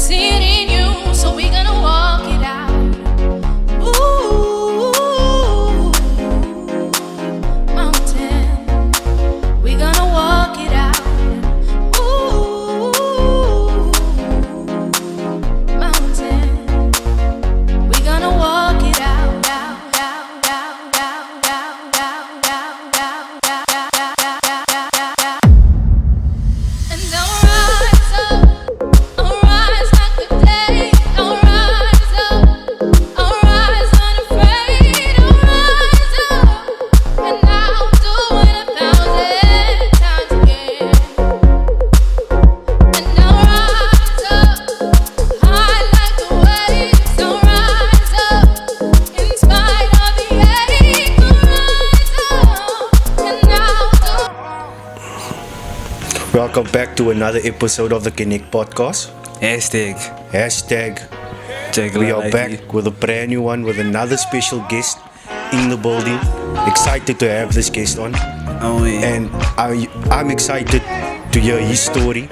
see it in you, so we're gonna walk it out. Ooh, mountain, we're gonna walk it out. Ooh, mountain, we're gonna walk it out. Welcome back to another episode of the Connect podcast. Hashtag. We are back with a brand new one with another special guest in the building. Excited to have this guest on. Oh yeah. And I'm excited to hear his story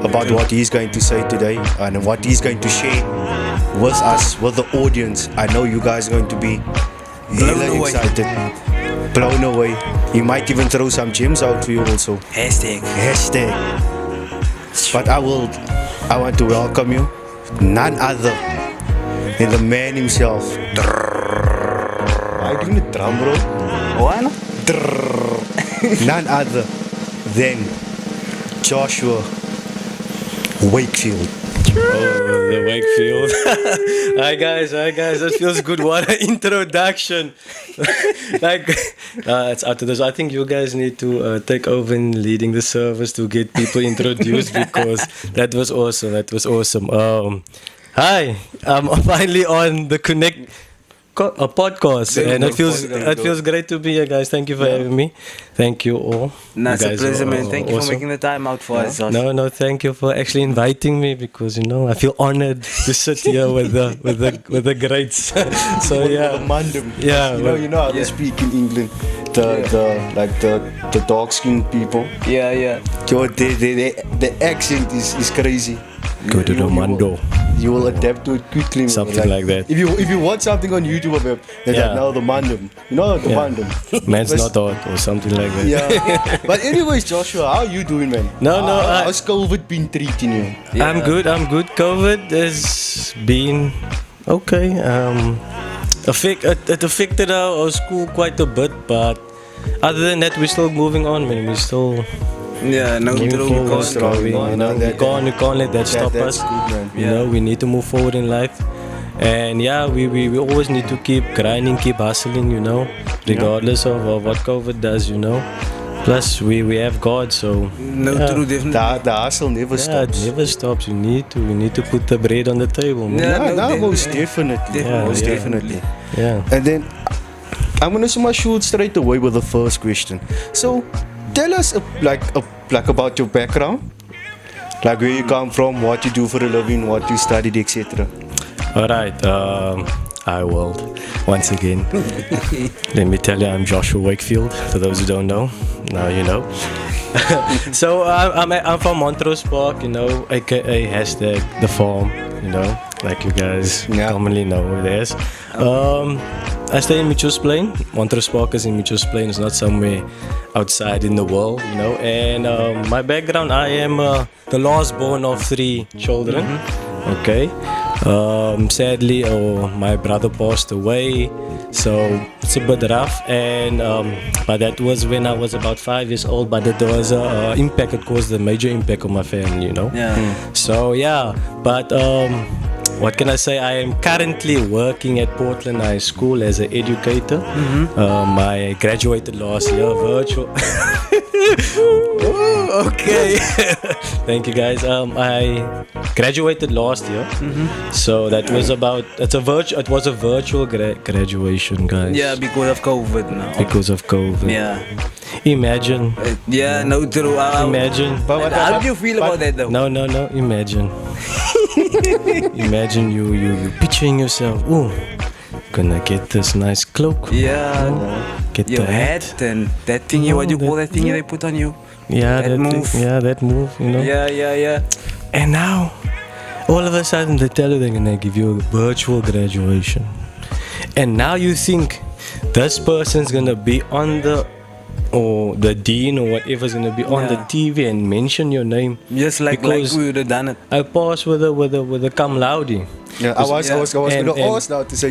about what he's going to say today and what he's going to share with us, with the audience. I know you guys are going to be really excited. Blown away. He might even throw some gems out for you also. Hashtag. But I want to welcome you, none other than the man himself. Are you doing the drum roll? What? None other than Joshua Wakefield. Oh, the Wakefield. Hi guys, that feels good. What an introduction. It's out of this. I think you guys need to take over in leading the service to get people introduced because that was awesome. Hi, I'm finally on the Connect podcast, and it feels great to be here, guys. Thank you for having me. Thank you all. It's a pleasure, man. Thank you for making the time out for us, Josh. No, thank you for actually inviting me because I feel honored to sit here with the greats. So yeah, Mandem. Yeah, you know how they speak in England. The dark skinned people. Yeah. The accent is crazy. Go to the Mando. You will adapt to it quickly. Something like that. If you watch something on YouTube about now the Mandem. You know the Mandem. Man's not hot or something like that. Yeah. But anyways, Joshua, how are you doing, man? How's COVID been treating you? Yeah. I'm good. COVID has been okay. It affected our school quite a bit, but other than that, we're still moving on, man. We're still no true. We can't let that stop us. Good, we need to move forward in life. And we always need to keep grinding, keep hustling, regardless of what COVID does, Plus, we have God, so true, definitely. The hustle never stops. It never stops. We need to put the bread on the table. Man. Most definitely. Yeah. And then I'm gonna shoot straight away with the first question. So, tell us about your background, like where you come from, what you do for a living, what you studied, etc. Alright, I will once again. Let me tell you, I'm Joshua Wakefield. For those who don't know, now you know. So I'm from Montrose Park, aka hashtag the farm, like you guys commonly know where it is. I stay in Mitchell's Plain. Montrose Park is in Mitchell's Plain. It's not somewhere outside in the world, And my background, I am the last born of 3 children. Mm-hmm. Okay. Sadly, my brother passed away, so it's a bit rough. And but that was when I was about 5 years old. But it was impact. It caused a major impact on my family, So but. What can I say? I am currently working at Portland High School as an educator. Mm-hmm. I graduated last year, virtual. Okay. Thank you, guys. I graduated last year, so that was it was a virtual graduation, guys. Yeah, because of COVID now. Because of COVID. Yeah. Imagine. True. Imagine. How do you feel about that, though? No. Imagine. Imagine you picturing yourself. Oh, gonna get this nice cloak. Yeah. Get your the hat and that thing. What do you call that thing they put on you? Yeah, that move. Thing, that move. Yeah. And now all of a sudden they tell you they're gonna give you a virtual graduation, and now you think this person's gonna be on or the dean or whatever's gonna be on the Yeah. TV and mention your name. Just like Because we would have done it. I passed with a cum laude. Yeah, I was And- going to and- ask now to say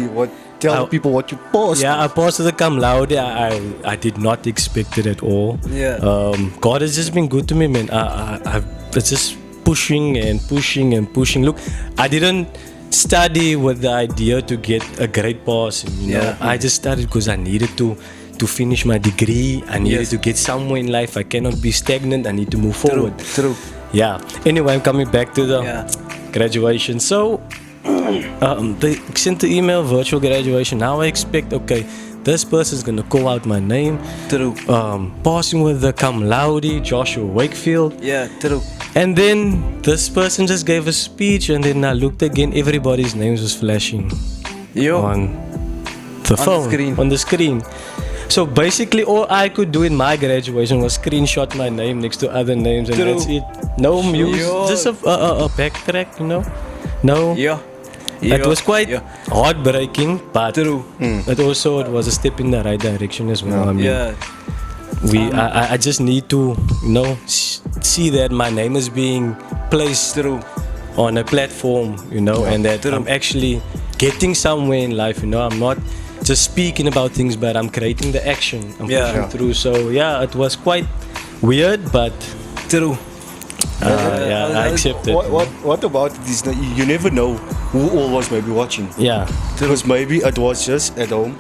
tell I- people what you passed. Yeah, I passed with a cum laude. I did not expect it at all. Yeah. God has just been good to me, man. I've it's just pushing and pushing and pushing. Look, I didn't study with the idea to get a great passing. You know, Yeah. I just studied because I needed to finish my degree. I needed Yes. to get somewhere in life. I cannot be stagnant. I need to move forward. True. Yeah. Anyway, I'm coming back to the Yeah. graduation. So they sent the email virtual graduation. Now I expect, okay, this person's gonna call out my name. True. Passing with the cum laude, Joshua Wakefield. Yeah, true. And then this person just gave a speech, and then I looked again. Everybody's names was flashing Yo. on the phone, screen. on the screen. So basically, all I could do in my graduation was screenshot my name next to other names, and True. that's it. No music, Yo. just a backtrack, you know. No, Yeah. it was quite Yeah. heartbreaking, but True. it was a step in the right direction as well. I mean, Yeah. I just need to, see that my name is being placed True. on a platform, and that True. I'm actually getting somewhere in life. I'm not just speaking about things, but I'm creating the action. I'm Yeah. pushing through. So yeah, it was quite weird, but True. I accept it. What about this? You never know who all was maybe watching. Yeah, Because maybe it was just at home.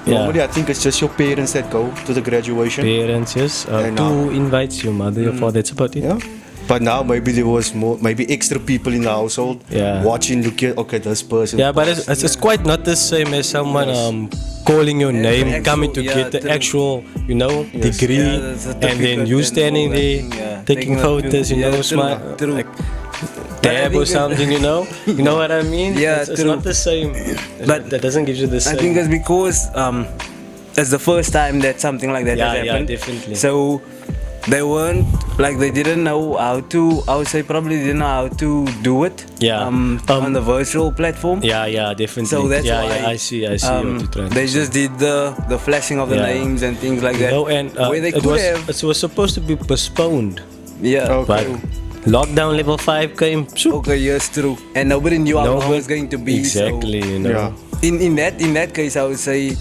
Yeah. Normally, I think it's just your parents that go to the graduation. parents, yes. And, Two invites, your mother, your father. That's about it. Yeah. But now maybe there was maybe extra people in the household Yeah. watching. Look at this person. Yeah, but it's quite not the same as someone calling your name, actual- coming to yeah, get the true. actual, degree, Yeah, the and then certificate you and standing all that there thing, yeah. taking Taking a photos, few- yeah, true, smile, true. like But I dab or think something, you know what I mean? Yeah, it's true. not the same. But that doesn't give you the same. I think it's because it's the first time that something like that has Yeah, happened. definitely. So they weren't they didn't know how to. I would say probably didn't know how to do it. Yeah. On the virtual platform. yeah, definitely. So that's yeah, why I see what you're trying to they say. just did the flashing of the Yeah. names and things like that. And where they it could was have. it was supposed to be postponed, Yeah. Okay. but lockdown level 5 came. Okay, yes, true. And nobody knew how long it was going to be. Exactly, So Yeah. in that case, I would say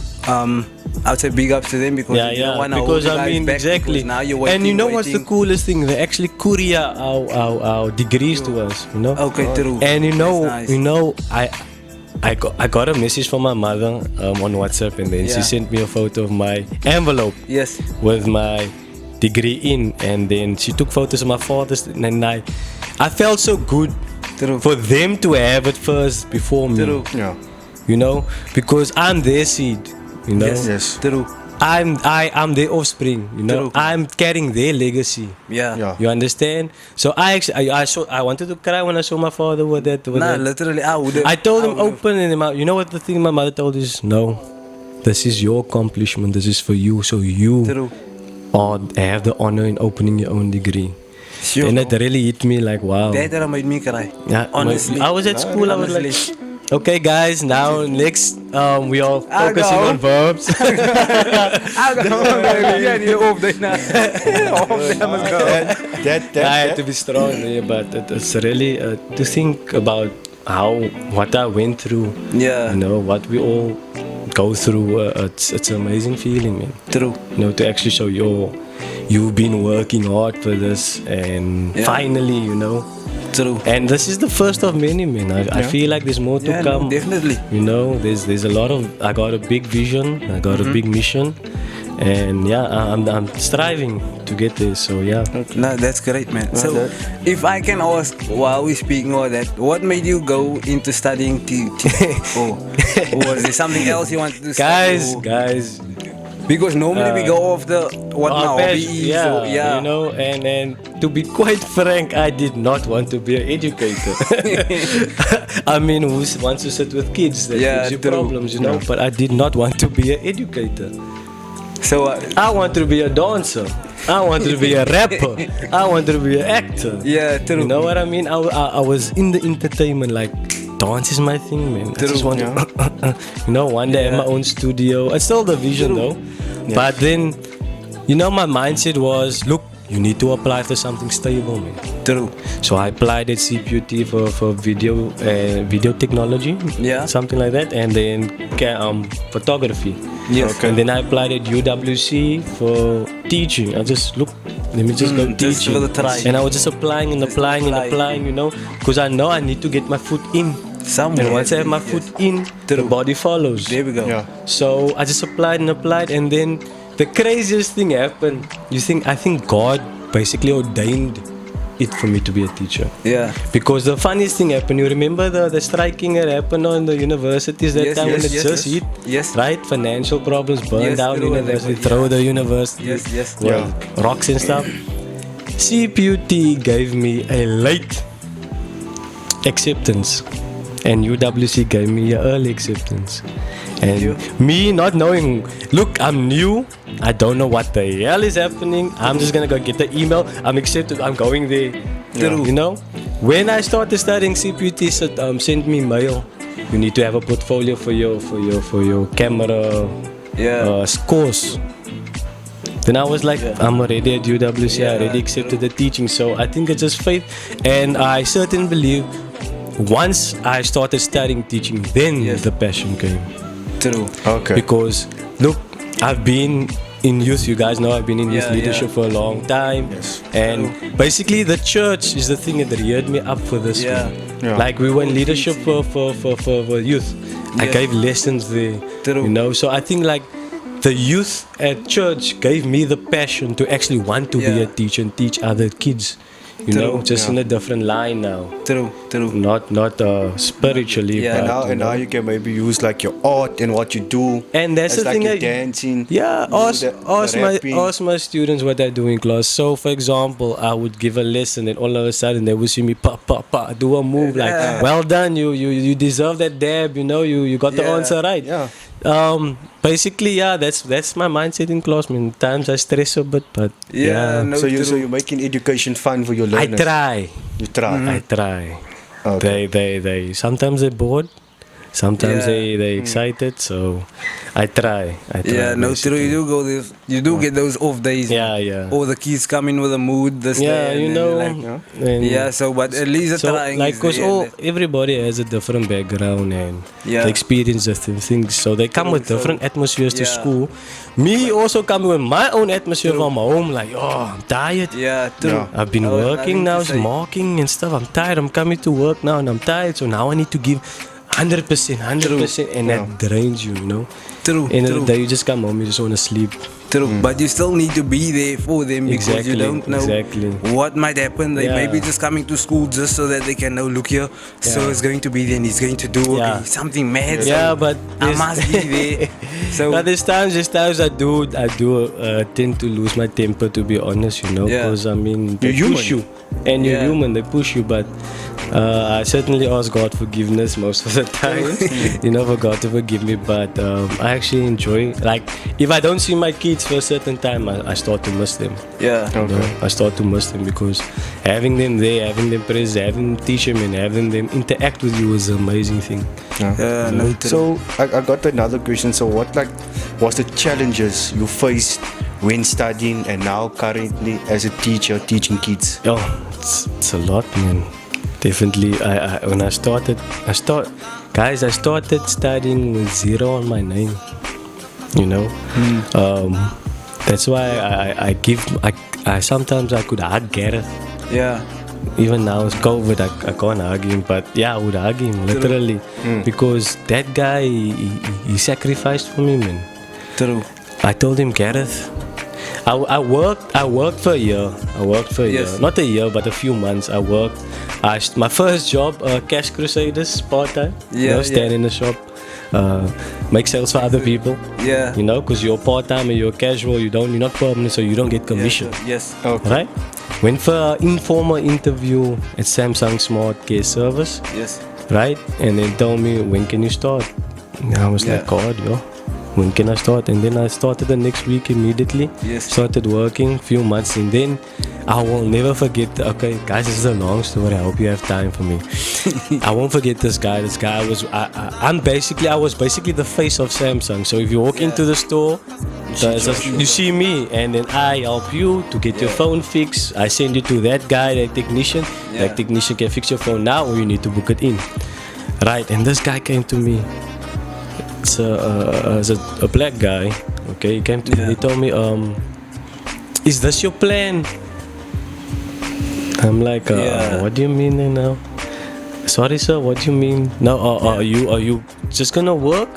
big ups to them because they didn't want to hold because you I guys mean back exactly. because now you're waiting. And you know what's the waiting. coolest thing? They actually courier our degrees to us. Okay, true. And That's nice. I got a message from my mother on WhatsApp, and then she Yeah. sent me a photo of my envelope Yes. with my degree in, and then she took photos of my father's, and I felt so good True. for them to have it first before me. True. Yeah. Because I'm their seed. Yes. Yes. True. I'm their offspring. True. I'm carrying their legacy. Yeah. Yeah. You understand? So I wanted to cry when I saw my father with that. Nah, literally, I would. I told him open, and you know what the thing my mother told is, no, this is your accomplishment. This is for you. So you True. have the honor in opening your own degree. Sure. And it really hit me like, wow. That made me cry. Yeah, honestly. I was at school. I was like, Honestly. okay, guys. Now next, we are I'll focusing go. on verbs. I got yeah, need off day now. Off day, I must go. I had to be strong there, but it's really to think about what I went through. Yeah. What we all go through. It's an amazing feeling, man. True. To actually show you've been working hard for this, and Yeah. finally, True. and this is the first of many, man. I feel like there's more to Yeah, no, come. definitely. There's a lot of. I got a big vision. I got a big mission, and yeah, I'm striving to get there. So yeah. No, that's great, man. So, if I can ask, while we speaking all that, what made you go into studying or was there something else you wanted to study? Guys, Because normally we go off the what my hobby is. yeah, or, yeah. and to be quite frank, I did not want to be an educator. I mean, who wants to sit with kids? That Yeah, gives you true. problems, But I did not want to be an educator. So, I want to be a dancer. I wanted to be a rapper. I wanted to be an actor. Yeah, true. You know what I mean? I was in the entertainment, like dance is my thing, man. I just want to, you know, one day have my own studio. It's still the vision though. Yeah. But then, you know, my mindset was, look, you need to apply for something stable, man. True. So I applied at CPUT for video technology, something like that, and then photography. Yes. Okay. And then I applied at UWC for teaching. I just look, let me just go just teaching. for the try. And I was just applying and Just applying and apply. applying, you know, because I know I need to get my foot in. Somewhere. And once I have my foot in, the True. body follows. There we go. Yeah. So I just applied, and then the craziest thing happened. I think God basically ordained it for me to be a teacher. Yeah. Because the funniest thing happened, you remember the striking that happened on the universities that Yes, time when yes, it yes, just yes. hit? Yes. Right? Financial problems, burn Yes, down true, university, yeah. throw the university, Yes. well, rocks and stuff. CPUT gave me a late acceptance and UWC gave me an early acceptance. And me not knowing, look, I'm new, I don't know what the hell is happening. I'm just gonna go get the email. I'm accepted. I'm going there. True. You know, when I started studying CPUT, sent me mail. You need to have a portfolio for your camera course. Then I was like, I'm already at UWC. I already accepted the teaching. So I think it's just faith, and I certainly believe once I started studying teaching, then the passion came. True. Okay. Because look, I've been in youth, you guys know I've been in youth leadership for a long time. Yes. And basically the church is the thing that reared me up for this. Yeah. man. Yeah. Like we were in leadership for youth. I Yes. gave lessons there. True. You know, so I think like the youth at church gave me the passion to actually want to be a teacher and teach other kids. You True. know, just in a different line now. True. Not spiritually. Yeah. but, And now you can maybe use like your art and what you do. And that's as the like thing your that dancing. yeah, you ask, do the rapping. ask my students what I do in class. So, for example, I would give a lesson, and all of a sudden they would see me do a move like, well done, you deserve that dab. You know, you got the answer right. Yeah. Basically, that's my mindset in class. I mean, times I stress a bit, but No, So true. you're making education fun for your I learners. try. You try. I try. Okay. They sometimes they're bored, sometimes they excited. So I try. Yeah, no, true. basically. You do go this. You do get those off days. Yeah. All the kids come in with a mood. This Yeah, day, you and know. then and- So but at least the So, trying. like, is cause there. everybody has a different background and Yeah. they experience different things. So they come with different atmospheres to school. Me also coming with my own atmosphere from my home. Like, oh, I'm tired. Yeah, true. Yeah. I've been I was working nothing to now, say. marking and stuff. I'm tired. I'm coming to work now and I'm tired. So now I need to give 100%, and that drains you, you know. True. End of True. the day, you just come home, you just want to sleep. True, but you still need to be there for them because Exactly, you don't know exactly. what might happen. They may Yeah. be just coming to school just so that they can know, look here, so it's going to be there and he's going to do something mad. Yeah, so but I there's- must be there. So But there's times I do tend to lose my temper, to be honest, you know, Yeah. because I mean they You're push human. you, and you're Yeah. human. They push you, but I certainly ask God forgiveness most of the time, you know, for God to forgive me. But I actually enjoy, like, if I don't see my kids for a certain time, I start to miss them. yeah, You know, I start to miss them because having them there, having them present, having them teach them, and having them interact with you is an amazing thing. no, true. So I got another question. So what like was the challenges you faced when studying and now currently as a teacher teaching kids? Oh, it's a lot, man. Definitely. When I started studying with 0 on my name. You know, that's why I sometimes I could hug Gareth. yeah, Even now it's COVID, I can't hug him, but yeah, I would hug him literally because that guy he sacrificed for me, man. true. I told him, Gareth, I worked for a year. Yes. Not a year, but a few months. I worked. My first job, Cash Crusaders, part-time. You Yeah, know, stand yeah. in the shop, make sales for other people. Yeah. You know, because you're part-time and you're casual. You're not permanent, so you don't get commission. Yes. Okay. Right? Went for an informal interview at Samsung Smart Care Service. Yes. Right? And they told me, when can you start? And I was Yeah. like, God, yo. when can I start? And then I started the next week immediately. Yes. Started working few months, and then I will never forget. Okay, guys, this is a long story. I hope you have time for me. I won't forget this guy. This guy was I was basically the face of Samsung. So if you walk into the store, you see me, and then I help you to get your phone fixed. I send you to that guy, that technician. Yeah. That technician can fix your phone now, or you need to book it in. Right, and this guy came to me. It's a black guy. Okay, he came to me. He told me, "Is this your plan?" I'm like, "What do you mean now?" Sorry, sir. What do you mean? No, are you just gonna work,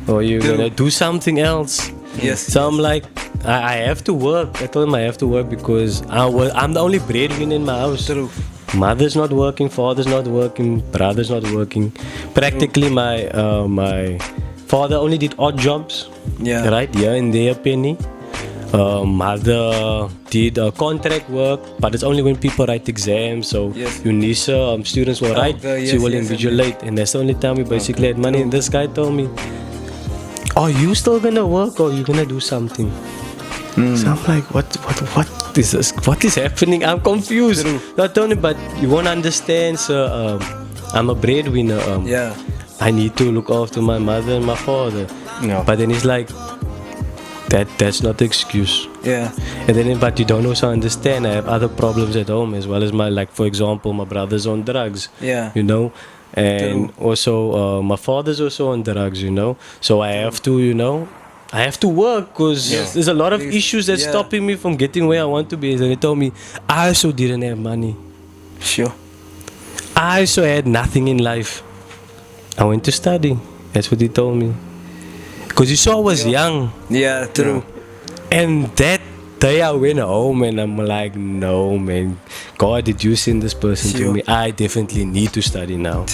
or are you gonna do something else? Yes. So I'm like, I have to work. I told him I have to work because I'm the only breadwinner in my house. True. Mother's not working, father's not working, brother's not working. Practically, my father only did odd jobs. Yeah. Right, here and there, penny. Mother did contract work, but it's only when people write exams. So Yes. UNISA students will write, yes, she will yes, invigilate, and that's the only time we basically had money. And this guy told me, "Are you still gonna work, or are you gonna do something?" So I'm like, what is this? What is happening? I'm confused. True. Not only, but you won't understand, sir. I'm a breadwinner. Yeah. I need to look after my mother and my father. No. But then he's like, that's not the excuse. Yeah. And then, but you don't also understand. I have other problems at home as well as for example, my brother's on drugs. Yeah. You know, and also my father's also on drugs. You know, so I have to, I have to work because there's a lot of issues that's stopping me from getting where I want to be. And he told me, I also didn't have money. Sure. I also had nothing in life. I went to study. That's what he told me. Because you saw I was young. Yeah, true. And that day I went home and I'm like, no, man. God, did you send this person to me? I definitely need to study now.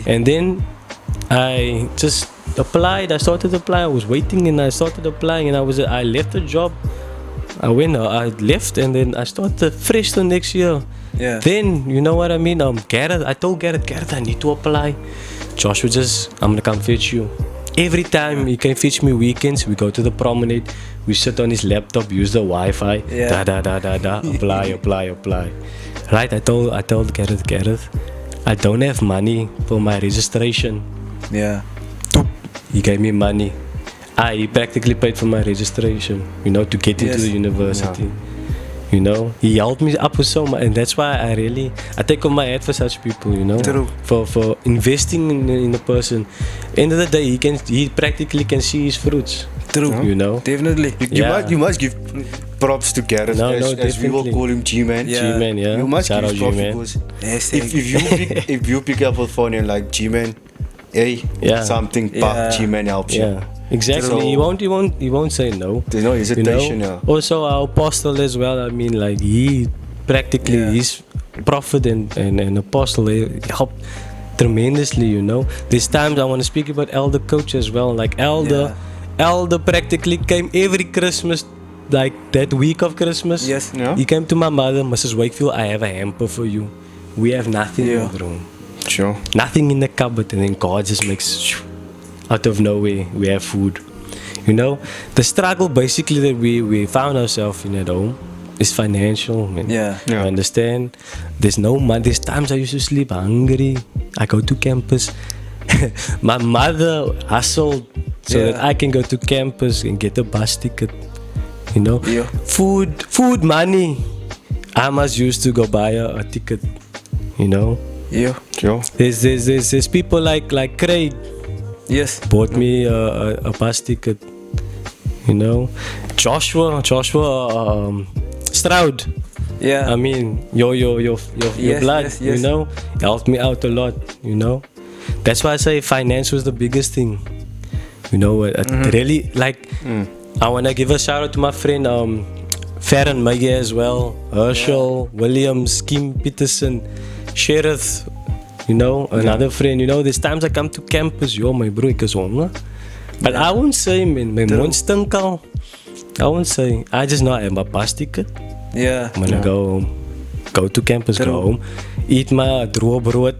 And then I just applied. I started applying. I was waiting and I started applying, and I left the job. I left, and then I started fresh the next year. Yeah. Then, you know what I mean? Gareth, I told Gareth, I need to apply. Joshua I'm gonna come fetch you. Every time he can fetch me weekends, we go to the promenade, we sit on his laptop, use the Wi-Fi, apply. Right, I told Gareth, I don't have money for my registration. Yeah. He gave me money. He practically paid for my registration, to get into the university. He helped me up with so much, and that's why I take off my hat for such people, True. for investing in a person. End of the day, he practically can see his fruits. True. Definitely. You must give props to Gareth, as we will call him G-Man. Yeah. G-Man, yeah. You must Shout give out props G-Man. because if you pick up a phone and like G-Man, something, G-Man helps you. Yeah. Exactly. So- He won't say no. There's no hesitation. Also our apostle as well. I mean, like he practically he's prophet and apostle. He helped tremendously. There's times I want to speak about elder coach as well. Like elder practically came every Christmas. Like that week of Christmas. Yes. Yeah. He came to my mother, Mrs. Wakefield. I have a hamper for you. We have nothing in the room. Sure. Nothing in the cupboard, and then God just makes out of nowhere we have food. The struggle basically that we found ourselves in at home is financial, man. Yeah. You understand? There's no money. There's times I used to sleep hungry. I go to campus. My mother hustled so that I can go to campus and get a bus ticket. Food money. I must use to go buy a ticket. Yeah. Sure. There's people like Craig. Yes. Bought me a bus ticket. Joshua Stroud. Yeah. I mean, your blood. Yes. Helped me out a lot. That's why I say finance was the biggest thing. Really like. I wanna give a shout out to my friend Farron Maggie as well, Herschel, Williams, Kim Peterson, Sheriff. Another friend. There's times I come to campus, my bro, because but I won't say, man, my mond stink al. I won't say. I just know I have my bus ticket. Yeah. I'm gonna go to campus, go home, eat my droog brood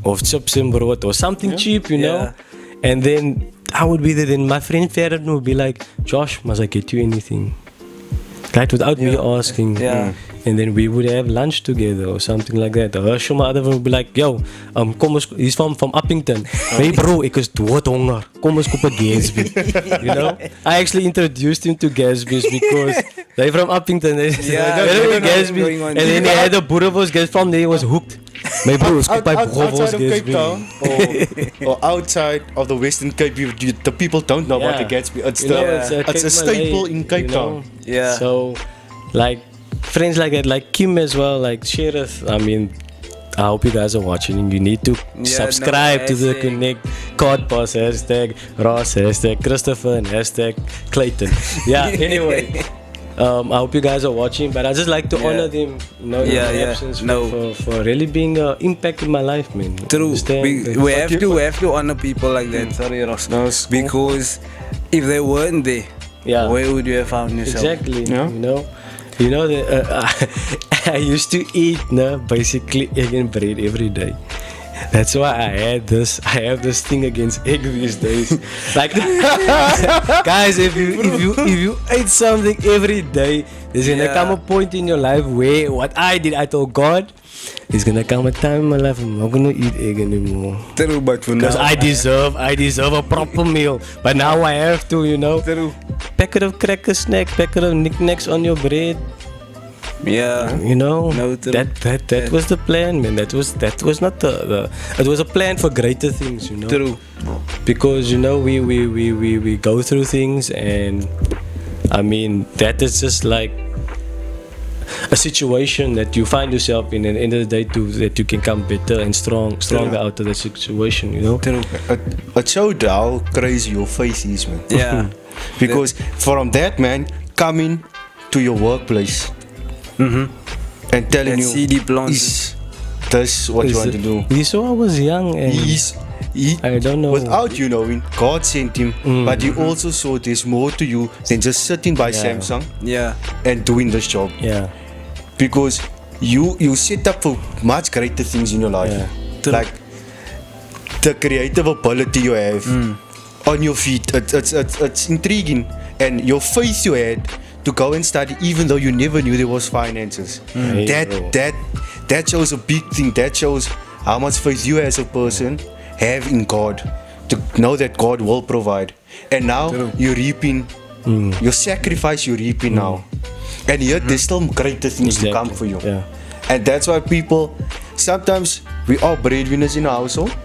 of chips and brood or something cheap, and then I would be there, then my friend Farron would be like, Josh, must I get you anything? Right, without me asking. Yeah. And then we would have lunch together or something like that. Herschel, my other one would be like, yo, kom ons, he's from Uppington. Hey bro, ek is doodhonger. Kom ons koop 'n Gatsby. You know? I actually introduced him to Gatsby's because they're from Uppington. They said, Yeah, "Hey, they don't know Gatsby." what's going on. And then he had a Boerewors Gatsby from there, he was hooked. My bro, ons koop by Boerewors Outside of Cape Gatsby. Town or outside of the Western Cape, the people don't know about the Gatsby. It's You know, it's a Cape staple Malay, in Cape you know? Town. Yeah. So, like, friends like that, like Kim as well, like Sheriff. I mean, I hope you guys are watching. You need to subscribe to the hashtag. Connect Cod Pass hashtag Ross hashtag Christopher and hashtag Clayton. Yeah. Anyway, I hope you guys are watching. But I just like to honor them, you know, in their absence for really being an impact in my life, man. True. Understand? We have to honor people like that. Sorry, Ross. No, it's cool. Because if they weren't there, Yeah. where would you have found yourself? Exactly. Yeah. You know that I used to eat basically egg and bread every day. That's why I have this thing against egg these days. Like, guys, if you eat something every day, there's gonna come a point in your life where what I did, I told God, there's gonna come a time in my life I'm not gonna eat egg anymore. True, but for Because now, I deserve a proper meal. But now I have to, you know. True. Packet of cracker snack, packet of knickknacks on your bread. Yeah. You know, No, true. that was the plan, man. That was not the it was a plan for greater things, you know. True. Because you know we go through things, and I mean that is just like a situation that you find yourself in, and at the end of the day that you can come better and stronger out of that situation, you know. True. It showed how crazy your faith is, man. Yeah. Because from that, man, coming to your workplace and telling And you, see the plants. is this what you want to do? He saw I was young, and I don't know. Without you knowing, God sent him, but he also saw there's more to you than just sitting by Samsung Yeah. and doing this job. Yeah. Because you set up for much greater things in your life. Yeah. Like the creative ability you have on your feet. It's intriguing, and your faith you had to go and study, even though you never knew there was finances. Hey, bro. That shows a big thing. That shows how much faith you as a person have in God, to know that God will provide. And now you're reaping your sacrifice. You're reaping now, and yet there's still greater things to come for you. Yeah. And that's why people, sometimes we are breadwinners in our household,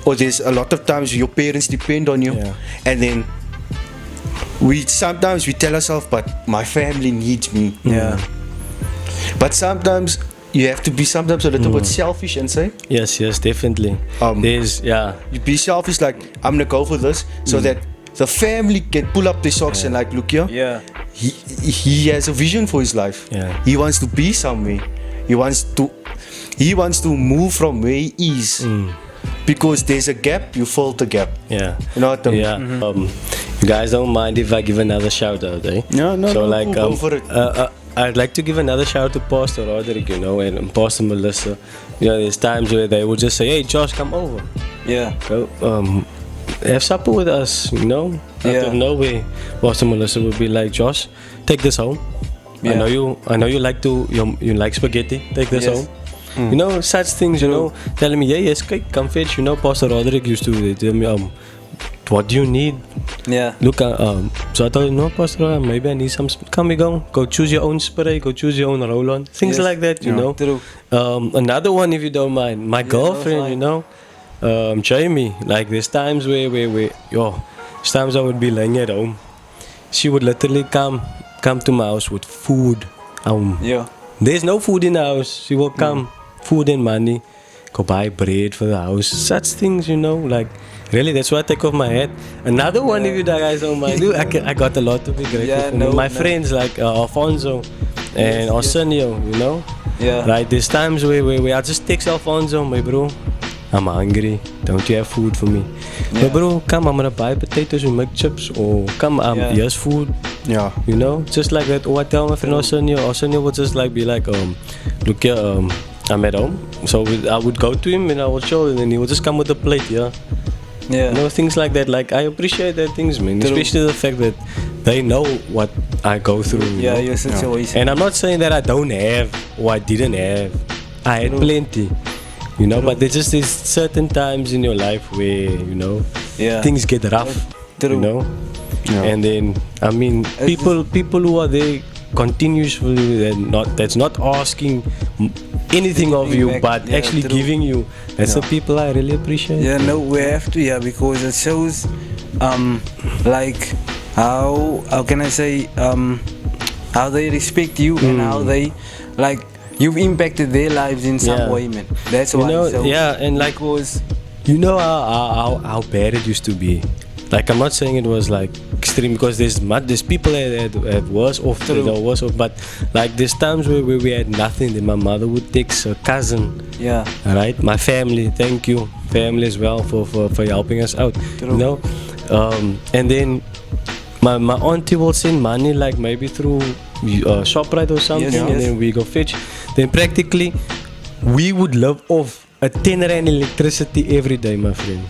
or there's a lot of times your parents depend on you, Yeah. and then sometimes we tell ourselves, but my family needs me. Yeah. But sometimes you have to be a little bit selfish and say, Yes, definitely. you be selfish, like I'm gonna go for this, so that the family can pull up their socks and like, look here, Yeah. he has a vision for his life. Yeah. He wants to be somewhere. He wants to move from where he is. Because there's a gap, you fill the gap. Yeah. You know what I mean? Yeah. You guys don't mind if I give another shout out, eh? No, So like, go for it. I'd like to give another shout out to Pastor Roderick, you know, and Pastor Melissa. You know, there's times where they would just say, "Hey, Josh, come over. Yeah. Go, have supper with us," you know. Out Yeah. of nowhere, Pastor Melissa would be like, "Josh, take this home. Yeah. I know you like spaghetti. Take this Yes. home." You know, such things, you know, telling me, yes, come fetch. You know, Pastor Roderick used to tell me, what do you need? Yeah. Look, so I told him, no, Pastor, maybe I need some. Come, we go choose your own spray, go choose your own roll-on, things Yes. like that, you know. True. Another one, if you don't mind, my girlfriend, you know, Jamie. Like there's times where times I would be laying at home. She would literally come to my house with food. Yeah. There's no food in the house. She will come, food and money, go buy bread for the house. Such things, you know, like really, that's why I take off my hat. Another one, if you guys don't mind, dude, I got a lot to be grateful for. My friends like Alfonso and Arsenio, you know. Yeah. Right, there's times where I just text Alfonso, my bro, I'm hungry. Don't you have food for me? My bro, come, I'm gonna buy potatoes and make chips, or come, here's food. Yeah. You know, just like that. Or I tell my friend Arsenio would just like be like, look here, I'm at home. So I would go to him and I would show him, and he would just come with a plate, yeah. Yeah. You know, things like that. Like, I appreciate that things, man. True. Especially the fact that they know what I go through. you Yeah, know? your situation. And I'm not saying that I don't have or I didn't have. I had True. plenty. You know, but there's just these certain times in your life where, you know, Yeah. things get rough. True. You know? Yeah. And then, I mean, people who are there continuously, that's not asking anything of you, back. but Yeah, actually true. giving you. That's the people I really appreciate. Yeah, no, we have to, yeah, because it shows, like how can I say, how they respect you and how they, like, you've impacted their lives in some Yeah. way, man. That's You why. know, so, yeah, and like, because you know how bad it used to be. Like, I'm not saying it was like extreme, because there's people that had worse off, True. you know, worse off. But like, there's times where we had nothing. Then my mother would text a cousin, yeah, right? My family, thank you, family as well for helping us out. True. You know, and then my auntie will send money, like maybe through ShopRite or something, Yes, and yes. then we go fetch. Then practically, we would live off a 10 rand electricity every day, my friend.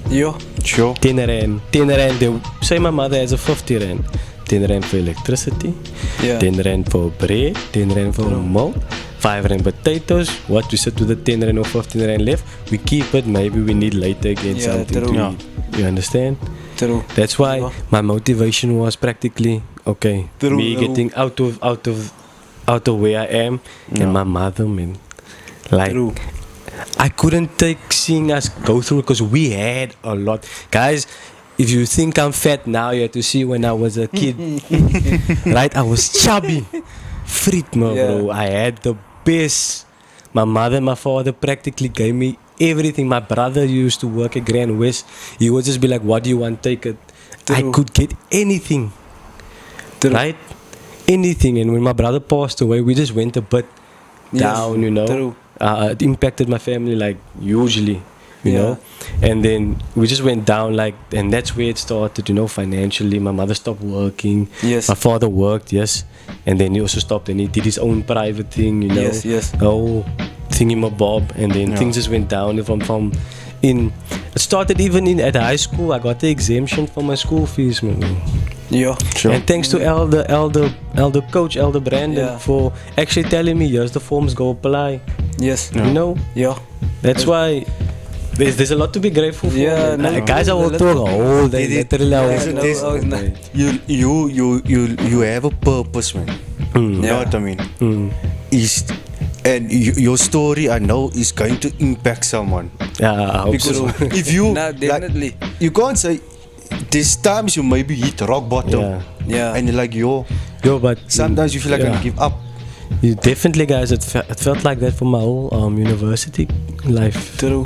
yo, Sure. 10 rand. 10 rand. Say my mother has a 50 rand. 10 rand for electricity. Yeah. 10 rand for bread. 10 rand for milk. 5 rand potatoes. What we said to the 10 rand or 15 rand left, we keep it. Maybe we need later again Yeah, something true. to eat. You understand? true. That's why Yeah. my motivation was practically okay. True, Me true. getting out of where I am, and my mother, man. Like, True. I couldn't take seeing us go through, because we had a lot. Guys, if you think I'm fat now, you have to see when I was a kid. Right? I was chubby. Friet, my Yeah. bro. I had the best. My mother and my father practically gave me everything. My brother used to work at Grand West. He would just be like, what do you want? Take it. I True. could get anything. True. Right? Anything. And when my brother passed away, we just went a bit Yes, down, you know. true. It impacted my family, like, hugely, you Yeah. know. And then we just went down, like, and that's where it started, you know, financially. My mother stopped working. Yes. My father worked, yes. And then he also stopped and he did his own private thing, you know. Yes, yes. Oh, thingy-mabob. And then things just went down from in. It started even at high school. I got the exemption for my school fees, man. Yo, Sure. And thanks to elder coach, Elder Brandon, Yeah. for actually telling me, here's the forms, go apply. yes. You know, Yo, that's why there's a lot to be grateful for. Yeah, man. no, Guys, I will talk all day. Literally, I There's- will- there's- I was not- You have a purpose, man. You know Yeah. what I mean? Is and your story, I know, is going to impact someone. Yeah, I hope Because so. if you Nah, definitely. like, you can't say there's times you maybe hit rock bottom. Yeah. Yeah. And you're like, yo, Yo, but sometimes you feel like I'm yeah. gonna give up. You definitely, guys, it felt like that for my whole university life. True.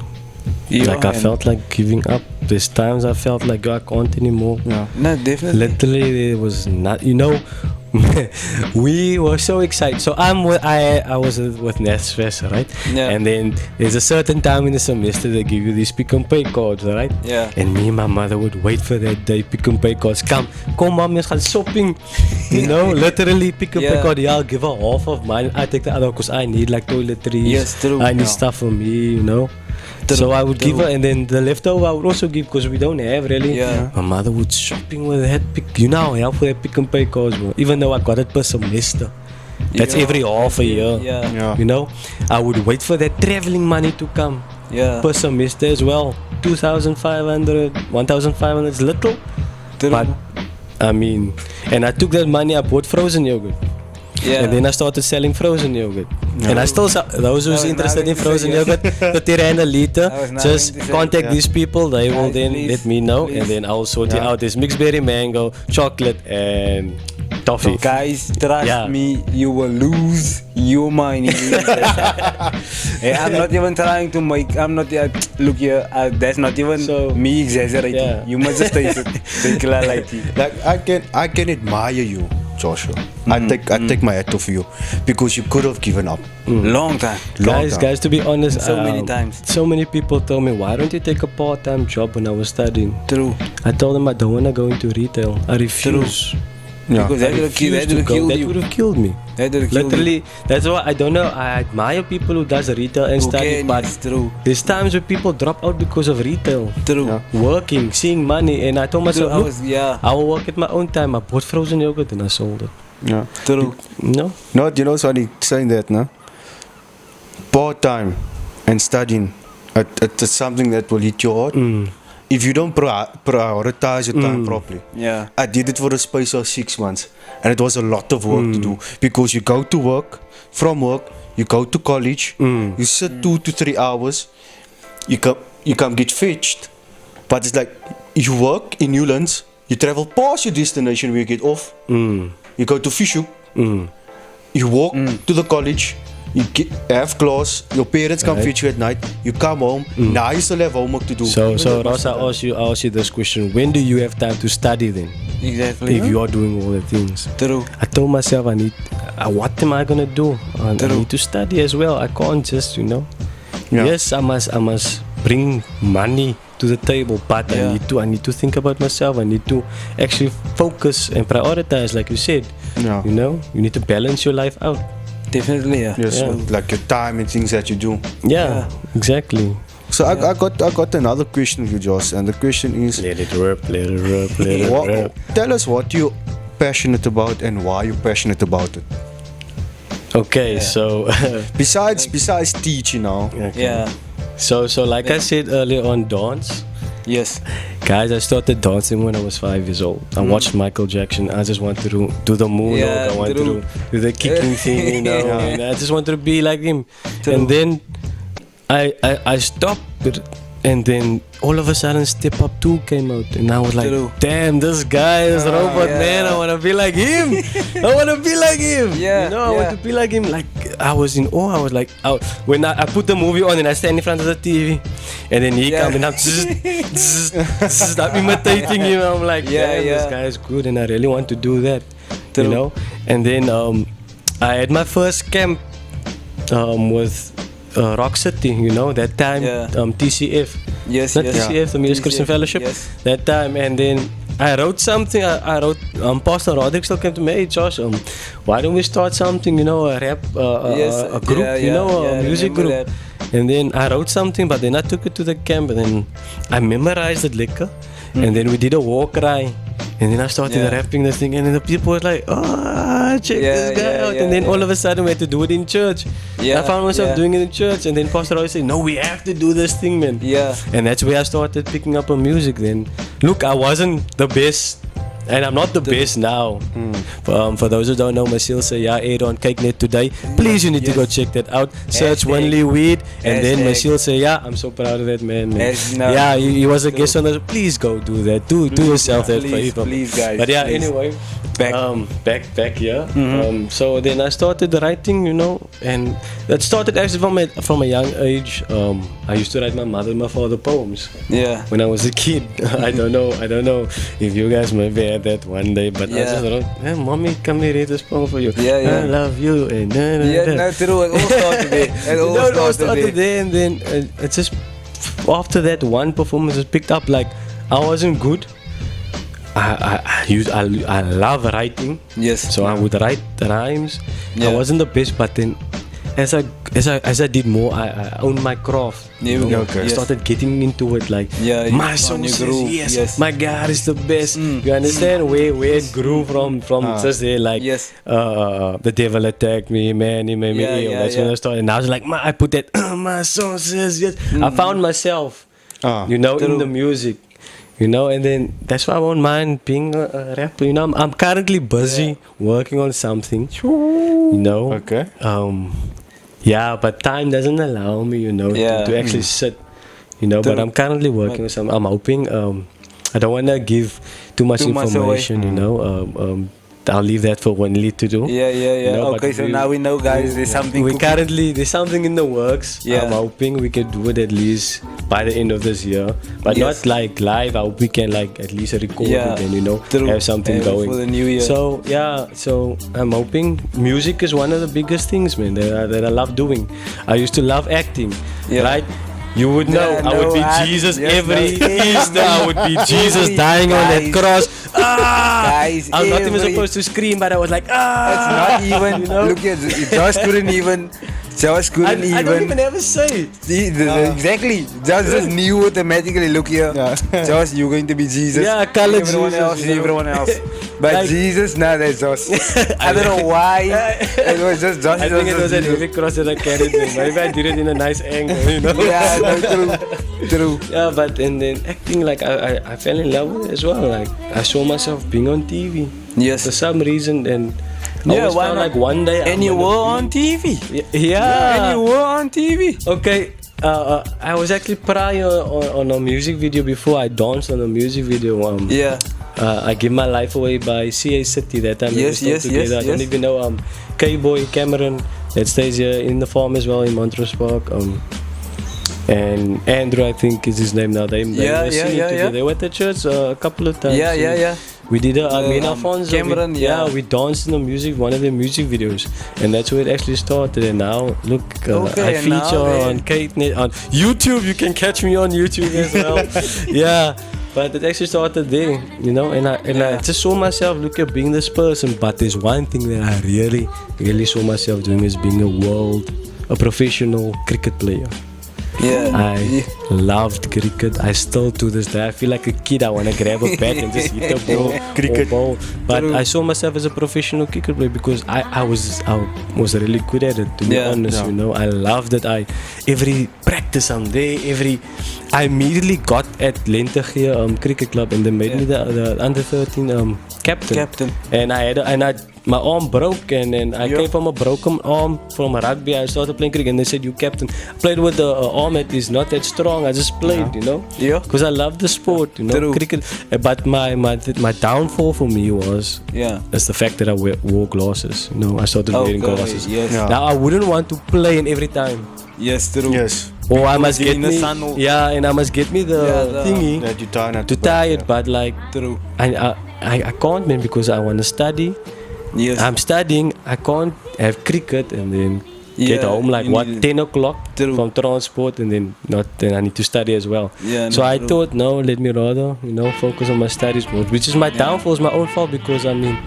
Yeah, Like, I and- felt like giving up. There's times I felt like, yo, I can't anymore. Yeah. No, definitely. Literally, there was not, you know, we were so excited. So I was with NSFES, right? Yeah. And then there's a certain time in the semester they give you these pick and pay cards, right? Yeah. And me and my mother would wait for that day, pick and pay cards. Come, mom, let's go shopping. You know, literally pick and pay Yeah. card. Yeah, I'll give her half of mine. I take the other because I need like toiletries. Yes, true. I need Yeah. stuff for me, you know. So I would give her, and then the leftover I would also give because we don't have really. Yeah. My mother would shopping with that pick. You know, how for that pick and pay cards, bro. Even though I got it per semester, that's Yeah. every half a year. Yeah. Yeah. You know, I would wait for that traveling money to come Yeah. per semester as well. 2,500, 1,500 is little, True. but I mean, and I took that money, I bought frozen yogurt. Yeah. And then I started selling frozen yogurt. And I still sell, those who's I was interested now in going to frozen say, yogurt, 30 rand a liter, I was now just going to say, contact yeah. these people, they will Guys, then please, let me know, and please. then I'll sort it Yeah. out. There's mixed berry mango, chocolate, and toffee. Guys, trust Yeah. me, you will lose your mind. Hey, I'm not even trying to make. I'm not. Look here, that's not even So, me exaggerating. yeah. You must just taste it. Take it like it. Like I can admire you, Joshua. I take my hat off you because you could have given up. Long time. Long time. Guys, to be honest, So many times. so many people told me, why don't you take a part-time job when I was studying? True. I told them I don't want to go into retail. I refuse. Yeah. Because that would have Refused to go. killed That you. would have killed me. That would have killed you. Literally, that's why I don't know. I admire people who does retail and study, Okay, but it's true. there's times where people drop out because of retail, True. Yeah. working, seeing money, and I told myself, I look, was, yeah. I will work at my own time. I bought frozen yogurt and I sold it. Yeah. True. No, No, you know, sorry, saying that, no? Part-time and studying, it's something that will hit your heart. If you don't prioritize your time properly. Yeah. I did it for the space of 6 months, and it was a lot of work to do, because you go to work, from work, you go to college, you sit 2 to 3 hours, you come get fetched, but it's like, you work in Newlands, you travel past your destination where you get off, you go to Fishoek, you walk to the college, you have class, your parents come fetch you at night, you come home, now you still have homework to do. So Ross, I ask you this question: when do you have time to study then? Exactly. If you are doing all the things. True. I told myself what am I gonna do? I True. need to study as well. I can't just, Yeah. Yes, I must bring money to the table, but Yeah. I need to think about myself. I need to actually focus and prioritize, like you said. Yeah. You need to balance your life out. Definitely, yeah. Yes, Yeah. like your time and things that you do. Yeah, exactly. So I got another question for you, Josh, and the question is, Let it rip, let it rip, let it rip. tell us what you're passionate about and why you're passionate about it. Okay, so Besides teaching now. Yeah. so like I said earlier on, dance. Yes. Guys, I started dancing when I was 5 years old. I watched Michael Jackson. I just wanted to do the moonwalk. Yeah, I wanted true. to do the kicking thing, and I just wanted to be like him. True. And then I stopped it, and then all of a sudden Step Up 2 came out, and I was like, True. damn, this guy is robot, yeah. man. I want to be like him. I want to be like him. Yeah, I want to be like him. Like, I was in awe. I was like, when I put the movie on and I stand in front of the TV, and then he comes and I'm imitating him. I'm like, Yeah, damn, this yeah. guy is good, and I really want to do that. True. And then I had my first camp with Rock City, that time, Yeah. TCF. Yes, Not yes. TCF, the Music TCF, Christian Fellowship. yes. That time, and then I wrote something. I wrote, Pastor Roderick still came to me, hey Josh, why don't we start something, a rap, Yes, a group, yeah, yeah, a I music group. remember And then I wrote something, but then I took it to the camp, and then I memorized it liquor, and then we did a war cry. And then I started Yeah. rapping this thing, and then the people were like, oh, check Yeah, this guy yeah, out. yeah, And then yeah. all of a sudden we had to do it in church. Yeah, I found myself yeah. doing it in church, and then Pastor always said, no, we have to do this thing, man. Yeah. And that's where I started picking up on music then. Look, I wasn't the best, and I'm not the best now. For those who don't know, Masil say, yeah, aired on Cake Net today. Please, you need to go check that out. Search Hashtag. Winley Weed, and then Hashtag. Masil say, yeah, I'm so proud of that man. No. Yeah, he was a guest on the. Please go do that. Do yourself that Please, favor. please, guys, But yeah, please. anyway, Back. back here. So then I started writing, and that started actually from a young age. I used to write my mother and my father poems Yeah. when I was a kid. I don't know if you guys maybe had that one day, but I Yeah. just wrote, hey, mommy, come here, read this poem for you. Yeah, yeah. I love you. And Yeah, no, true. It all started there. It all it all started there. and then it's just after that one performance was picked up. Like I wasn't good. I love writing. Yes. So I would write the rhymes. Yeah. I wasn't the best, but then as I did more, I owned my craft. There we go. Okay. I Yes. started getting into it, like Yeah, my you song found your says groove, yes, yes. my God is the best. You understand where it grew from just there, like Yes. the devil attacked me, man, he made me Yeah, ill. yeah, That's when yeah. I started, and I was like, I put that my song says yes. I found myself, in True. the music. And then that's why I won't mind being a rapper. I'm currently busy working on something. Okay. Yeah, but time doesn't allow me, Yeah. to actually sit. But I'm currently working on some. I'm hoping. I don't want to give too much Too much information. I'll leave that for Winley to do. Yeah, yeah, yeah. No, Okay, but so now we know, guys. There's something. There's something in the works. Yeah. I'm hoping we can do it at least by the end of this year, but Yes. not like live. I hope we can like at least record Yeah. it and True. have something going for the new year. So yeah, so I'm hoping music is one of the biggest things, man, that I love doing. I used to love acting, Yeah. right? You would know Yeah, I would no, be I- Jesus yes, every no. Easter. I would be Jesus Every dying on that guys. cross. Guys, I was not even every- supposed to scream, but I was like, It's not even. you know? Look here, Josh couldn't even. Josh couldn't I don't even ever say. See, exactly. Josh just knew automatically. Look here, Josh, you're going to be Jesus. Yeah, colour everyone Jesus, else, you know. everyone else. But Like- Jesus, nah, that's Josh. I don't know why. It was just Josh. I think it was a Jesus. heavy cross that I carried. Maybe I did it in a nice angle, you know. Yeah, no, true. Yeah, but and then acting, like I fell in love with it as well. Like I saw myself being on TV Yes. for some reason, and I Yeah, always why felt not? like one day And I'm you gonna were be- on TV. Yeah. And you were on TV. Okay. I was actually prior on a music video before I danced on a music video. Yeah. I Give My Life Away by CA City that time. Yes, we were yes, still together. yes, I don't yes. even know K-Boy Cameron that stays here in the farm as well in Montrose Park. And Andrew, I think is his name now. They Yeah, were yeah, singing yeah, together. yeah. They were at the church a couple of times. Yeah, yeah. We did me and Alfonso. Cameron, yeah. We danced in the music, one of their music videos, and that's where it actually started. And now, look, Okay, I and now feature they- on KateNet on YouTube. You can catch me on YouTube as well. Yeah, but it actually started there, you know. And I just saw myself, look at being this person. But there's one thing that I really saw myself doing is being a professional cricket player. Yeah. I loved cricket. I still to this day I feel like a kid. I want to grab a bat and just hit a ball. Cricket. Ball. But I saw myself as a professional cricket player because I was really good at it, to be Yeah. honest. Yeah. You know, I loved that. Every practice I'm there. I immediately got at Lentegee cricket club, and they made me the under 13 captain. And my arm broke, and then I came from a broken arm from rugby. I started playing cricket, and they said, "You captain." Played with the arm that is not that strong. I just played, you know, Yeah. because I love the sport, you know, True. cricket. But my downfall for me was is the fact that I wore glasses. You know, I started wearing Okay, glasses. yes. Yeah. Now I wouldn't want to play in every time. Yes, true. Yes. Or I must you're get in the me, sun or- and I must get me the thingy That you tie to tie it. But like, True. I can't, man, because I want to study. Yes. I'm studying. I can't have cricket and then get Yeah, home like you what need- 10 o'clock True. from transport, and then I need to study as well. Yeah, So no, I true. thought, no, let me rather focus on my studies more, which is my downfall, is my own fault, because I mean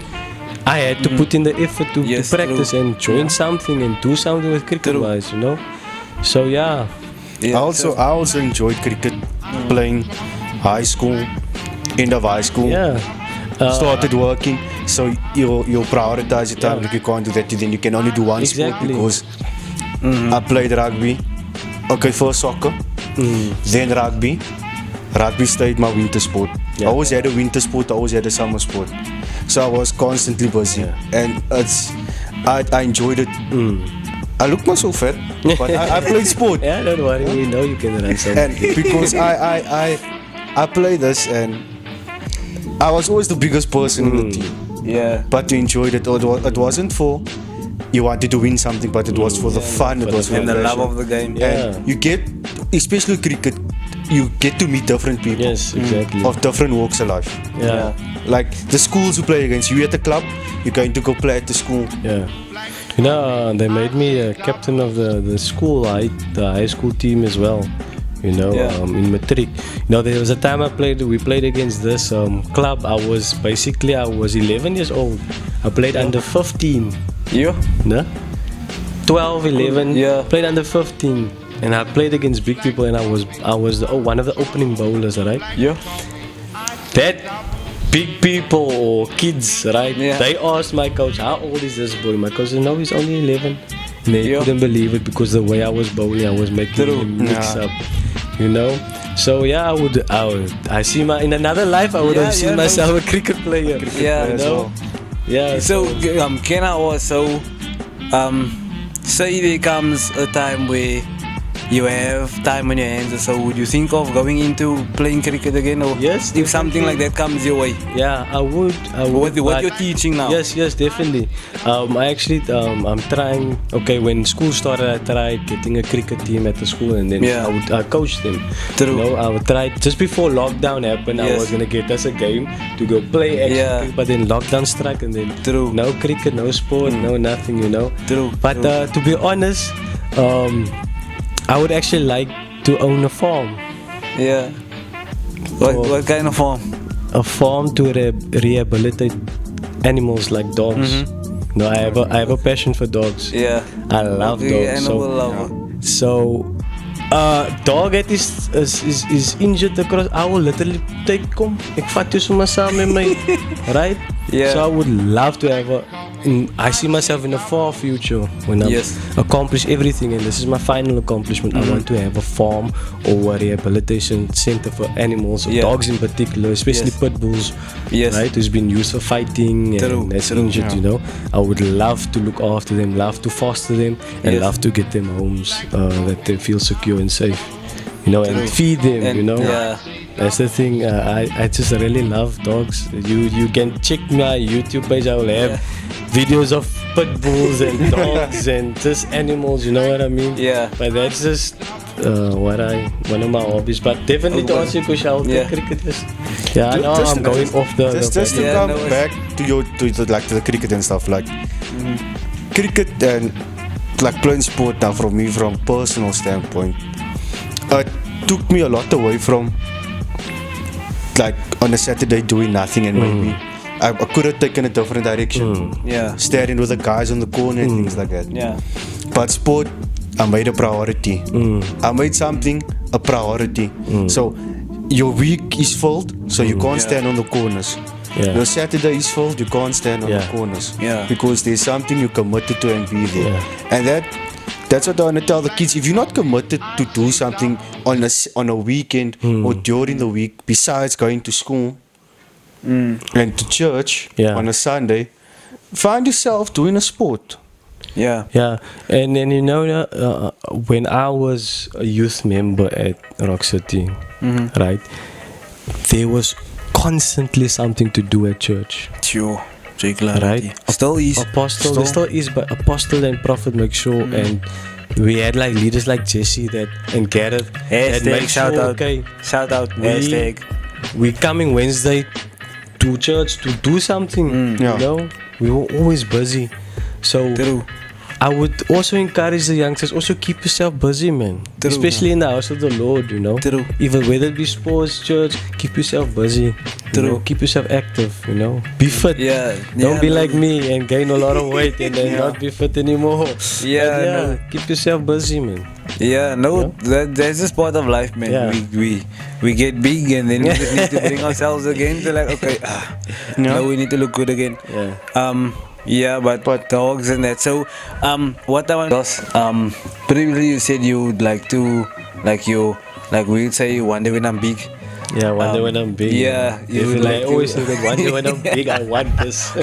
I had to put in the effort to Yes, practice true. and join something and do something with cricket True. wise, you know. So yeah. I also enjoyed cricket playing high school, end of high school. Yeah. Started working, so you prioritize your time. Like you can't do that, then you can only do one sport, Exactly. because I played rugby. Okay, first soccer, then rugby. Rugby stayed my winter sport. I always had a winter sport, I always had a summer sport. So I was constantly busy, and I enjoyed it. I look not so fat, but I played sport. Yeah, don't worry, we know you can run something. And because I played this, and I was always the biggest person in the team. Yeah. But you enjoyed it. It wasn't for you wanted to win something, but it was for the fun. It was for And the love passion. of the game. Yeah. And you get, especially cricket, you get to meet different people. Yes, exactly. Of different walks of life. Yeah. Like the schools you play against. You at the club, you're going to go play at the school. Yeah. You know, they made me a captain of the school, the high school team as well. You know, in Matric. You know, there was a time we played against this club. I was 11 years old. I played under 15. You? No? 12, 11. Yeah. Played under 15. And I played against big people, and I was one of the opening bowlers, right? You? That big people or kids, right? Yeah. They asked my coach, how old is this boy? My coach said, no, he's only 11. And they Yeah. couldn't believe it, because the way I was bowling, I was making True. him mix Yeah. up, you know. So yeah, I see in another life I would have seen no. myself a cricket player. Yeah. You know. Yeah. So, can I also say there comes a time where you have time on your hands, so would you think of going into playing cricket again, or Yes, if something like that comes your way? Yeah, I would. What but- you're teaching now? Yes, definitely. I actually, I'm trying. Okay, when school started, I tried getting a cricket team at the school, and then Yeah. I would coach them. True. You know, I would try just before lockdown happened. I Yes. was gonna get us a game to go play. Actually, Yeah. but then lockdown struck, and then True. no cricket, no sport, no nothing. You know. True, But true. to be honest, I would actually like to own a farm. Yeah. What kind of farm? a farm to rehabilitate animals like dogs. No, I have a passion for dogs. Yeah. I love dogs. Animal lover. So, dog het is injured across. I will literally take him. Ik vat je zomaar samen met mij, right? Yeah. So I would love to have I see myself in the far future when I Yes. accomplish everything, and this is my final accomplishment. I want to have a farm or a rehabilitation center for animals, Yeah. dogs in particular, especially Yes. pit bulls, Yes. right? Who's been used for fighting True, and that's true, injured, you know. I would love to look after them, love to foster them, and Yes. love to get them homes that they feel secure and safe, you know, and feed them, And- you know. yeah. That's the thing. I just really love dogs. You can check my YouTube page. I will have videos of pit bulls and dogs and just animals. You know what I mean? Yeah. But that's just one of my hobbies. But definitely to answer your question, I'll Yeah. take cricket. Yeah, I know Just- I'm going off the. Just to Yeah, come no, it's- back to the cricket and stuff, like cricket and like playing sport now, from me, from personal standpoint, it took me a lot away from like on a Saturday doing nothing, and maybe I could have taken a different direction, Yeah. staring with the guys on the corner and things like that. Yeah. But sport, I made a priority. I made something a priority. So your week is filled, so you can't stand on the corners. Yeah. Your Saturday is filled, you can't stand on Yeah. the corners. Yeah. Because there's something you're committed to and be there. Yeah. And that's what I want to tell the kids. If you're not committed to do something on a weekend or during the week, besides going to school and to church Yeah. on a Sunday, find yourself doing a sport. Yeah. Yeah, and then you know, when I was a youth member at Rock City, right, there was constantly something to do at church. Sure. Right. Right. Still is. Apostle, there still is, but Apostle and Prophet make sure, and we had like leaders like Jesse and Gareth that Hashtag make shout sure, out. okay, Shout out. we Hashtag. we coming Wednesday to church to do something. Yeah. You know, we were always busy, so. True. I would also encourage the youngsters, also keep yourself busy, man. True. Especially in the house of the Lord, you know. True. Even whether it be sports, church, keep yourself busy. You True. know, keep yourself active, you know. Be fit. Yeah. Don't yeah, be no. like me and gain a lot of weight and then not be fit anymore. Yeah, But no. keep yourself busy, man. Yeah, no, that's just part of life, man. Yeah. We get big and then we just need to bring ourselves again to like, okay, now we need to look good again. Yeah. Yeah, but dogs and that. So, what I want previously you said you would like to, like we'd say one day when I'm big. Yeah, one day when I'm big. yeah, you would Definitely. like I to- always say that one day when I'm big, I want this. We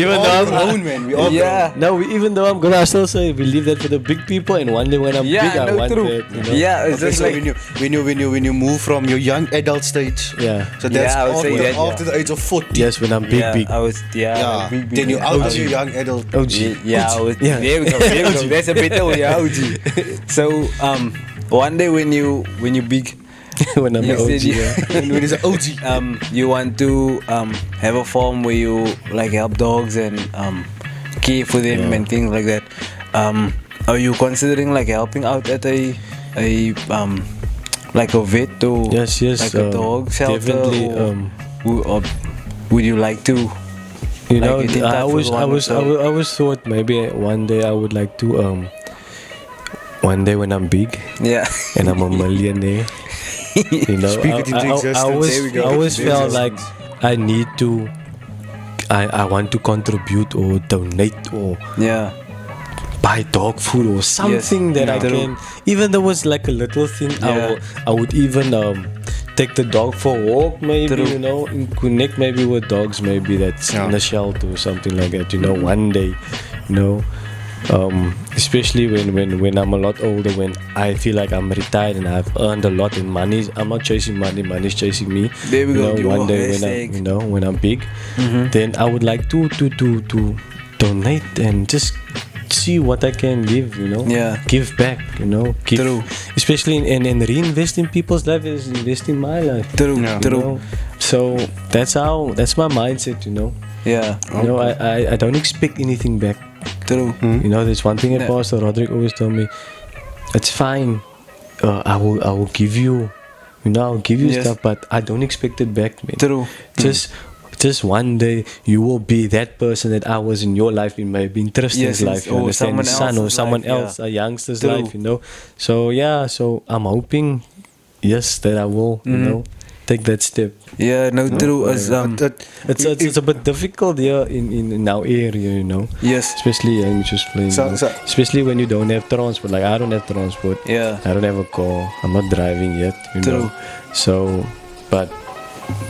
Even all though I'm grown, man. We all Yeah. No, even though I'm gonna still say we leave that for the big people, and one day when I'm Yeah, big, I no, want true. that. You know? Yeah, it's Okay, just so like when you move from your young adult stage, Yeah. so that's Yeah, I would say after, that, yeah. after the age of 40. Yes, when I'm big, yeah, big. I was Yeah. big, Then you're out of your young adult. OG. Yeah, I was, Yeah. there we go. There we go. That's a better way, OG. So one day when you big, when I'm you OG. said you- Yeah. When it's an OG. you want to have a farm where you like help dogs and care for them Yeah. and things like that. Are you considering like helping out at a like a vet or Yes, yes. like a dog shelter? Definitely. Or would you like to? You know, Like, get in I touch with always, one or so? I always thought maybe one day I would like to, one day when I'm big Yeah. and I'm a millionaire, you know, Speak it into existence. There we go. I always Speak it felt into like I need to, I want to contribute or donate or Yeah. buy dog food or something that I True. can. Even though it was like a little thing, Yeah. I would even take the dog for a walk, maybe, True. you know, and connect maybe with dogs, maybe that's in a shelter or something like that, you know, one day, you know. Especially when I'm a lot older, when I feel like I'm retired and I've earned a lot in money. I'm not chasing money, money's chasing me. There we you go. know, You one are day hashtag. when I'm big, then I would like to donate and just see what I can give, you know. Yeah. Give back, you know. Give, True. Especially in reinvest in people's life is invest in my life. True. Yeah. you True. know. So that's my mindset, you know. Yeah. You know, I don't expect anything back. True. You know, there's one thing that Yeah. Pastor Roderick always told me. It's fine. I will give you You know, I'll give you Yes. stuff, but I don't expect it back, man. True. Just one day you will be that person that I was in your life, in maybe in Tristan's Yes, life, you or understand, someone his son or else's someone life, yeah. else, a youngster's True. life, you know. So yeah, so I'm hoping, yes, that I will, you know, take that step. Yeah, no, true. As It's a bit difficult here in our area, you know. yes, Especially young just playing, So- you know. so- Especially when you don't have transport. Like I don't have transport. Yeah. I don't have a car. I'm not driving yet. You True. know. So, but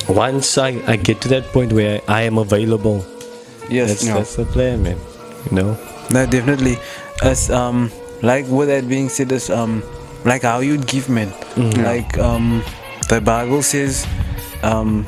once I get to that point where I am available, yes. that's the plan, man. You know. No, definitely. As like with that being said, as like how you'd give, man. Like the Bible says,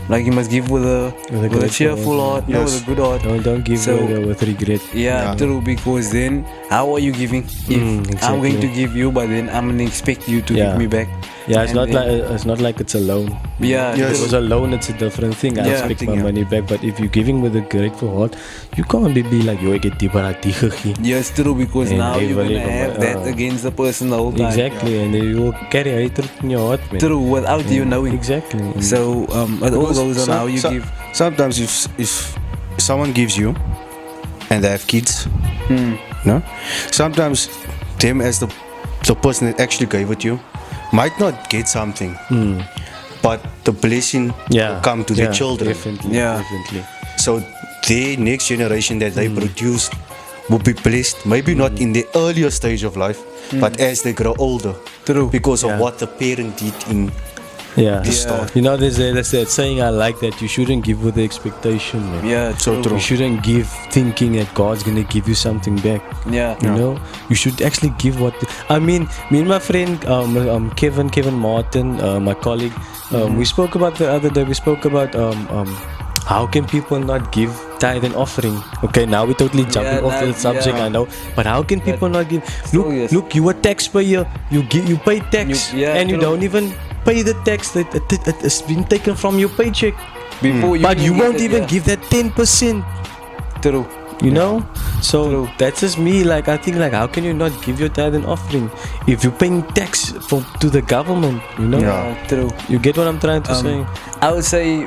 like you must give with a grateful cheerful heart, no, Yes. with a good heart. Don't give So- with regret. Yeah, true. Because then, how are you giving? If I'm going exactly. to give you, but then I'm gonna expect you to Yeah. give me back. Yeah, it's And not then- like it's a loan. Yeah, If Yes. it was a loan, it's a different thing. I Yeah. expect my Yeah. money back. But if you're giving with a grateful heart, you can't be like, yo, I get die gegee. Yes, true. Because And now you're even gonna if- have that against the person the whole time. Exactly, and you will carry hatred in your heart, man. True, without you knowing. Exactly. So it all goes on how you give. Sometimes if someone gives you and they have kids, no, sometimes them as the person that actually gave it you might not get something, but the blessing will come to their children. Definitely, Yeah. definitely. So their next generation that they produce will be blessed. Maybe not in the earlier stage of life, but as they grow older, True. because of Yeah. what the parent did in. Yeah. start. You know, there's that saying I like, that you shouldn't give with the expectation, man. Yeah, So true. You shouldn't give thinking that God's gonna give you something back. Yeah. You know, you should actually give what. I mean, me and my friend Kevin Martin, my colleague, we spoke about the other day. We spoke about how can people not give tithe and offering? Okay, now we're totally jumping off the subject, I know. But how can people not give? Look, yes. look, you are taxpayer. You pay tax, and you true. don't even pay the tax that it's been taken from your paycheck. Before But you get won't it, even yeah. give that 10%. True. You know, so True. that's just me. Like I think, like how can you not give your tithe and offering if you're paying tax to the government? You know, Yeah. True. you get what I'm trying to say. I would say,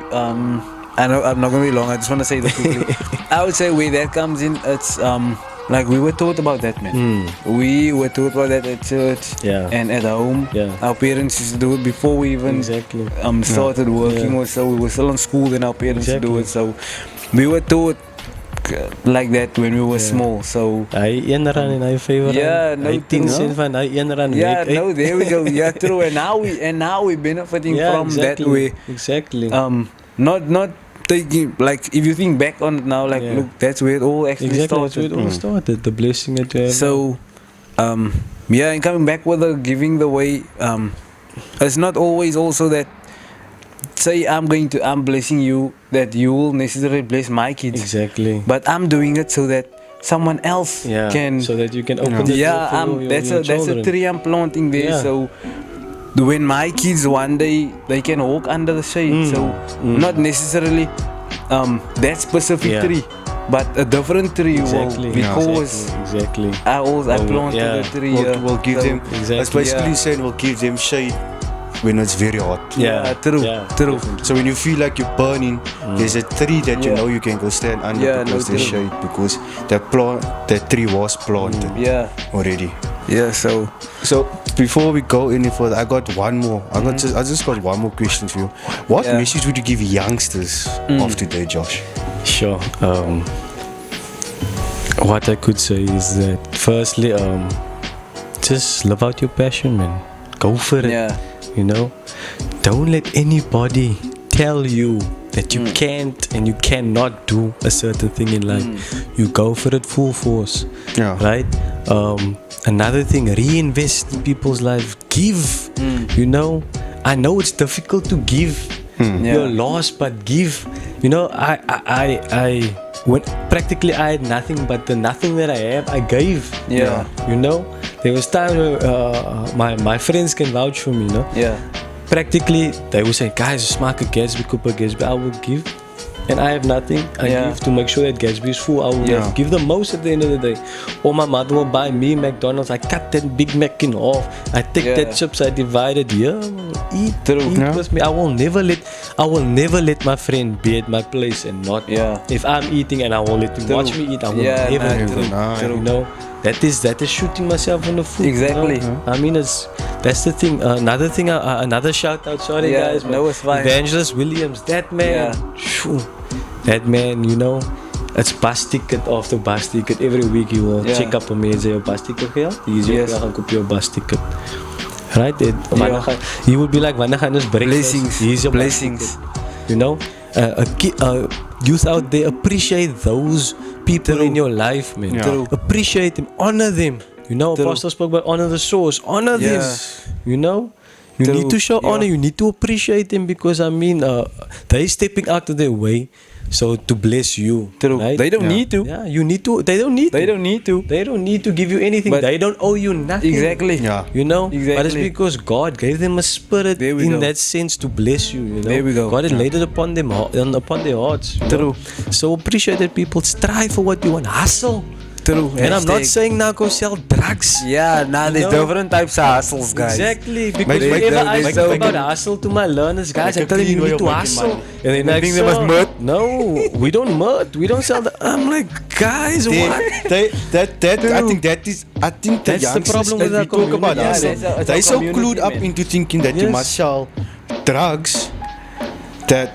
I know I'm not gonna be long. I just want to say that quickly. I would say where that comes in, it's like we were taught about that, man. We were taught about that at church, Yeah. and at home. Yeah. Our parents used to do it before we even Exactly. started working, Yeah. or so. We were still in school, then our parents used to do Exactly. it. So we were taught like that when we were small. So Hy 1 rand en hy 5 rand. Yeah, no, Hy 10 true. cent van hy 1 rand. yeah, week, no, there we go. Yeah, true. And now we benefiting Yeah, from exactly. that way. Exactly. Not taking, like, if you think back on it now, like, Yeah. look, that's where it all actually Exactly. That's started. where it all started. The blessing that you have. So, yeah, and coming back with the giving the way, it's not always also that, say I'm blessing you, that you will necessarily bless my kids. Exactly. But I'm doing it so that someone else Yeah. can. So that you can open the Yeah, door for your that's a children. tree I'm planting there. Yeah. So when my kids one day they can walk under the shade, so not necessarily that specific Yeah. tree, but a different tree Exactly. will, because Exactly. I planted yeah. a tree. We'll give so- them. Exactly. That's basically Yeah. saying we'll give them shade when it's very hot. Yeah, true, Yeah, true. So when you feel like you're burning, there's a tree that you Yeah. know you can go stand under Yeah, because no, there's true. shade, because that tree was planted Yeah, already. yeah. So So before we go any further, I got one more. I just got one more question for you. What Yeah. message would you give youngsters of today, Josh? Sure. What I could say is that firstly, just live out your passion, man. Go for it. yeah, You know, don't let anybody tell you that you can't and you cannot do a certain thing in life. You go for it full force. Yeah. Right. Another thing, reinvest in people's lives. Give. You know, I know it's difficult to give. You're lost, but give. You know, I when practically I had nothing, but the nothing that I have, I gave. Yeah. You know, there was times where my friends can vouch for me. You know, yeah, practically they would say, guys, smaak 'n Gatsby, koop 'n Gatsby. I would give. and I have nothing, I Yeah. give to make sure that Gatsby is full. I will Yeah. give the most at the end of the day. Or my mother will buy me McDonald's. I cut that Big Mac in half. I take Yeah. that chips, I divide it. Yeah, eat, True. eat Yeah. with me. I will never let my friend be at my place and not. Yeah. If I'm eating and I will let him True. watch me eat, I will Yeah, never. nah, do true, it. true. You know, that is shooting myself in the foot. Exactly. You know? I mean, that's the thing. Another thing. Another shout out. Sorry, Yeah, guys. no, but it's fine. Evangelist Williams. That man. Phew, that man. You know, it's bus ticket after bus ticket. Every week he will Yeah. check up on me and say, "Your bus ticket geld? He's Yes. gaan koop your bus ticket." Right? He would be like, "Wanneer gaan ons breakfast? Blessings. Here's your bus Blessings. ticket." You know, youth out there, appreciate those people in your life, man. Yeah. True. Appreciate them, honor them. You know, True. Apostle spoke about honor the source, honor them. Yes. You know, you True. need to show honor. Yeah. You need to appreciate them because I mean, they stepping out of their way, so to bless you. True. Right? They don't need to. Yeah, you need to. They don't need. They to. don't need to. They don't need to give you anything. But- They don't owe you nothing. Exactly. Yeah. You know, but it's Exactly. because God gave them a spirit There we in go. that sense to bless you. You know, There we go. God had laid it upon them, upon their hearts. you True. know. So appreciate that people strive for what you want. Hustle. True. And I'm not Hashtag. saying now go sell drugs. Yeah, nah, there's know? different types of hustles, guys. Exactly, because Make- make whenever the- I make- speak make about the- hustle to my learners, guys, I make a tell them clean you way need of to making hustle. money. And then They like, think they must "Sir, murk?" No, we don't murk. We don't sell the. I'm like, guys, what? I think the That's the youngsters problem that with our we talk about community. hustle, Yeah, it's they our so community, clued up man. into thinking that you Yes. must sell drugs, that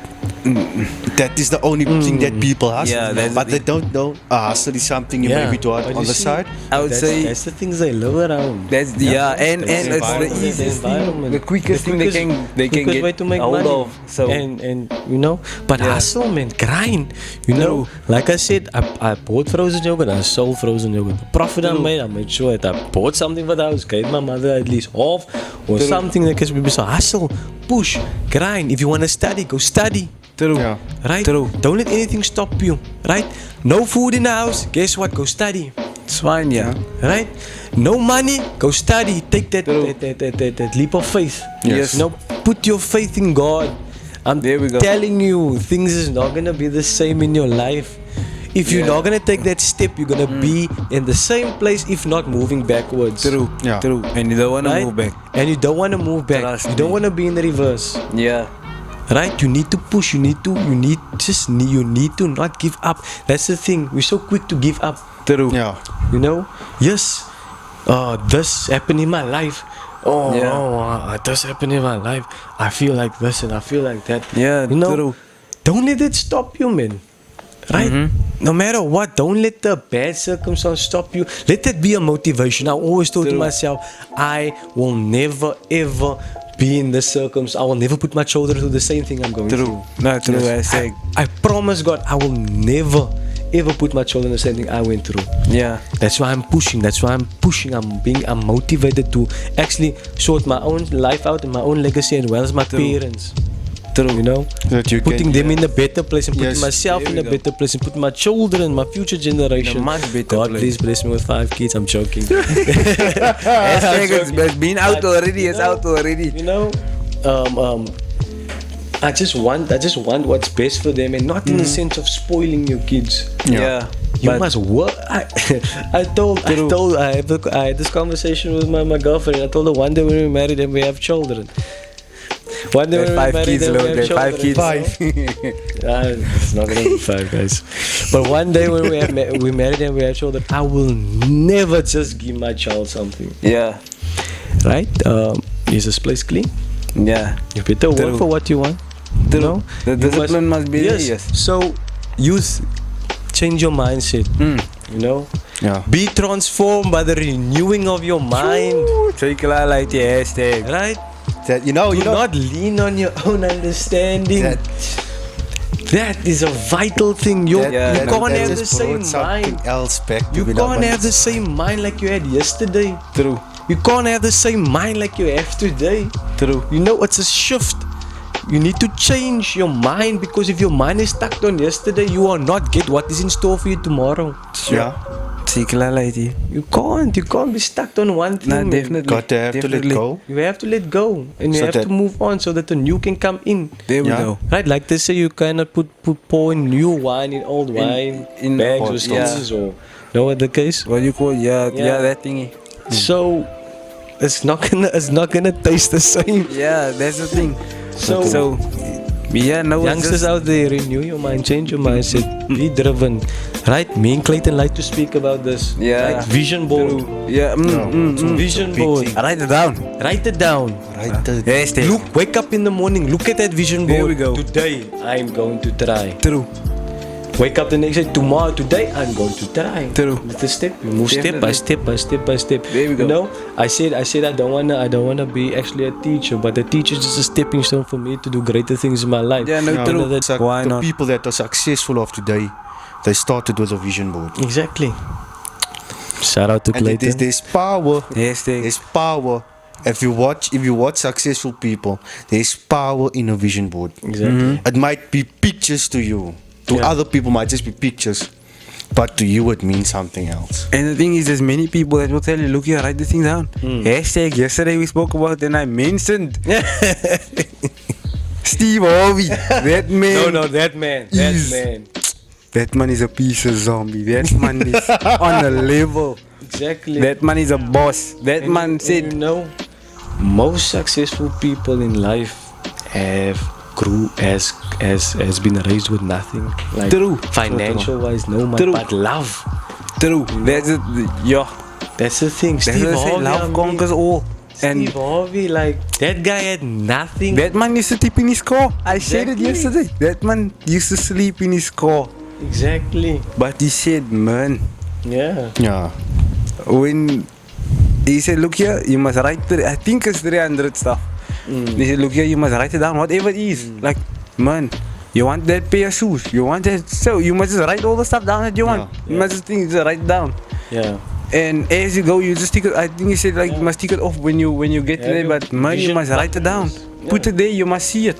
is the only thing that people hustle. Yeah, that's but the they don't know hustle is something you maybe do but on you the see, side. I would say that's the things they live around. that's and That's it's the environment. easiest thing, Environment. the quickest thing they can quickest get way to make hold money. of. So and you know, but Yeah. hustle, man, grind. You know, like I said, I bought frozen yogurt, I sold frozen yogurt. The profit I made sure that I bought something for the house, gave my mother at least half or something that can be so hustle, push, grind. If you want to study, go study. true. Yeah. Right? True. Don't let anything stop you. Right? No food in the house. Guess what? Go study. It's fine, yeah. Right? No money. Go study. Take that True. that leap of faith. Yes. You know, put your faith in God. I'm There we go. telling you, things is not gonna be the same in your life. If you're Yeah. not gonna take that step, you're gonna be in the same place, if not moving backwards. True. Yeah. True. And you don't want to Right? move back. And you don't want to move back. Trust you don't me. want to be in the reverse. Yeah. Right? You need to push. You need to not give up. That's the thing. We're so quick to give up. True. Yeah. You know? Yes. This happened in my life. This happened in my life. I feel like this and I feel like that. Yeah, You know? true. Don't let it stop you, man. Right? No matter what, don't let the bad circumstance stop you. Let that be a motivation. I always thought to True. myself, I will never ever be in this circumstance. I will never put my children through the same thing I'm going True. through. No, true. Hashtag. I promise God, I will never ever put my children in the same thing I went through. Yeah. That's why I'm pushing. I'm motivated to actually sort my own life out and my own legacy as well as my parents. True. You know, That you putting can, them in a better place and putting Yes, myself there in we a go. better place and putting my children, my future generation. much better God, place. please bless me with 5 kids. I'm joking. Hashtag it's been out already. It's out already. You know, I just want what's best for them, and not in the sense of spoiling your kids. Yeah. You But- must work. I had this conversation with my girlfriend. I told her one day when we married and we have children. One day There's when we 5 married kids, and we Lord. have There's 5 children. kids. It's not gonna be 5, guys. But one day when we married and we have children, I will never just give my child something. Yeah. Right? Is this place clean? Yeah. You better work True. for what you want. True. You know? The You discipline must be there, yes. So, youth, change your mindset. You know? Yeah. Be transformed by the renewing of your mind. Take a like the hashtag. Right? That Do not lean on your own understanding. That is a vital thing. You can't have the same mind. else back to You me, can't but have the same mind like you had yesterday. True. You can't have the same mind like you have today. True. You know, it's a shift. You need to change your mind, because if your mind is stuck on yesterday, you will not get what is in store for you tomorrow. Yeah. Zeker lady. You can't be stuck on one thing. No, man. definitely. Got to have to let definitely. go. You have to let go, and you So have that- to move on so that the new can come in. There we Yeah. go. Right, like they say, you cannot pour in new wine in old wine in bags old- or stones, or no other case. What do you call? Yeah, Yeah. yeah, that thingy. So it's not gonna taste the same. Yeah, that's the thing. So, yeah, no, it's youngsters just, out there, renew your mind, change your mindset, be driven. Right, me and Clayton like to speak about this. Yeah. Right? Vision board. yeah, Vision big board. thing. write it down. Write it down. Right. Hashtag. Look, wake up in the morning, look at that vision board. There we go. Today, I'm going to try. True. Wake up the next day, tomorrow, today, I'm going to try. True. It's a step. You move step by Definitely. step by step. There we go. You know, I said I don't wanna be actually a teacher, but the teacher is just a stepping stone for me to do greater things in my life. Yeah, no, Yeah, true. it's like Why the not? people that are successful of today, they started with a vision board. Exactly. Shout out to And Clayton. there's power. Hashtag. There's power. If you watch successful people, there's power in a vision board. Exactly. It might be pictures to you. To Yeah. other people might just be pictures. But to you it means something else. And the thing is, there's many people that will tell you, look here, write this thing down. Hashtag, yesterday we spoke about and I mentioned Steve Harvey. That man. No, that man. Is- That man. That man is a piece of zombie. That man is on a level. Exactly. That man is a boss. That man And said, you know, most successful people in life have grew has been raised with nothing. Like True. financial wise, no money, True. but love. true. That's it. Yeah. That's the thing. That's Steve what I say, Harvey, I love mean, conquers all. And Steve Harvey, like that guy had nothing. that man used to sleep in his car. I said it Exactly. yesterday. That man used to sleep in his car. Exactly. But he said, man, Yeah. Yeah. when he said, look here, you must write I think it's 300 stuff. He said, look here, you must write it down, whatever it is. Like, man, you want that pair of shoes, you want that, so you must just write all the stuff down that you want. You must just think, just write it down. Yeah. And as you go, you just tick it. I think he said like you must tick it off when you get Yeah, there. your But man, you vision must write it down. buttons. Put it there. You must see it,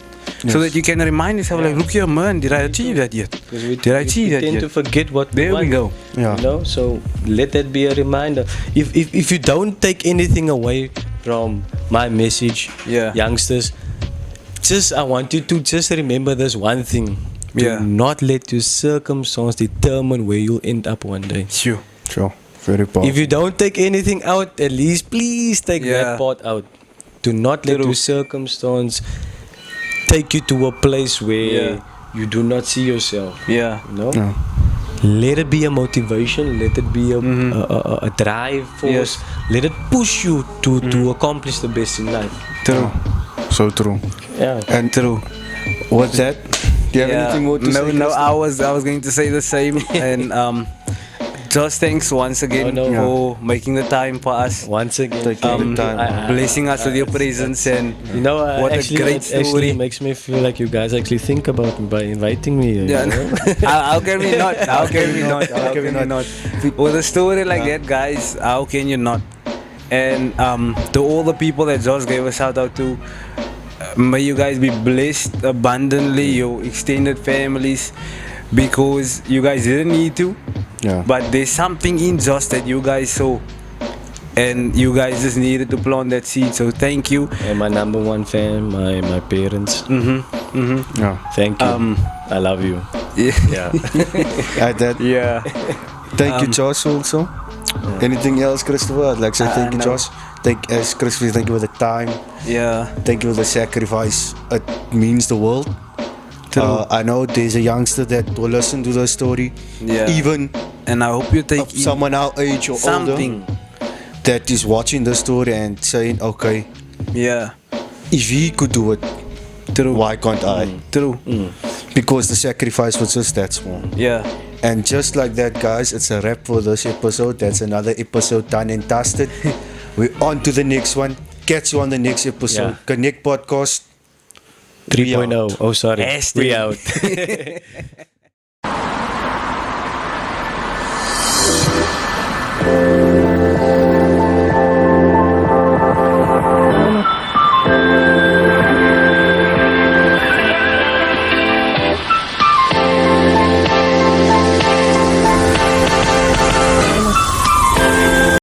so that you can remind yourself like, look here, man, did I achieve that yet? Because we, Did I achieve we that tend yet? to forget what There we want. go. Yeah. You know, so let that be a reminder. If you don't take anything away from my message, Yeah. youngsters, I want you to just remember this one thing. Do Yeah. not let your circumstance determine where you'll end up one day. Sure. Sure. Very powerful. If you don't take anything out, at least please take Yeah. that part out. Do not let True. your circumstance take you to a place where Yeah. you do not see yourself. Yeah. You know? Yeah. Let it be a motivation. Let it be a drive force. Yes. Let it push you to accomplish the best in life. True. So true. Yeah. And True. what's that? Do you have anything more to no, say? no. Christian? I was going to say the same. And just thanks once again No, no. for making the time for us. Once again, Taking the time. Blessing us with your presence and you know, what actually, a great it actually story. makes me feel like you guys actually think about me by inviting me. Yeah, how can we not? How can we not? How can we not? With a story like that, guys, how can you not? And to all the people that Josh gave a shout out to, may you guys be blessed abundantly, your extended families, because you guys didn't need to, Yeah. but there's something in Josh that you guys saw, and you guys just needed to plant that seed. So thank you. And my number one fan, my parents. Yeah. Thank you. I love you. Yeah. Yeah. At that. Yeah. Thank you, Josh. Also. Anything else, Christopher? I'd like to say thank you, no. Josh. As Christopher, thank you for the time. Yeah. Thank you for the sacrifice. It means the world. True. I know there's a youngster that will listen to the story. Yeah. Even And I hope you take of someone our age or something. older that is watching the story and saying, okay, Yeah. if he could do it, True. why can't I? True. Because the sacrifice was just that small. Yeah. And just like that, guys, it's a wrap for this episode. That's another episode done and dusted. We're on to the next one. Catch you on the next episode. Yeah. Connect Podcast 3.0. Oh, sorry. Hashtag. We out.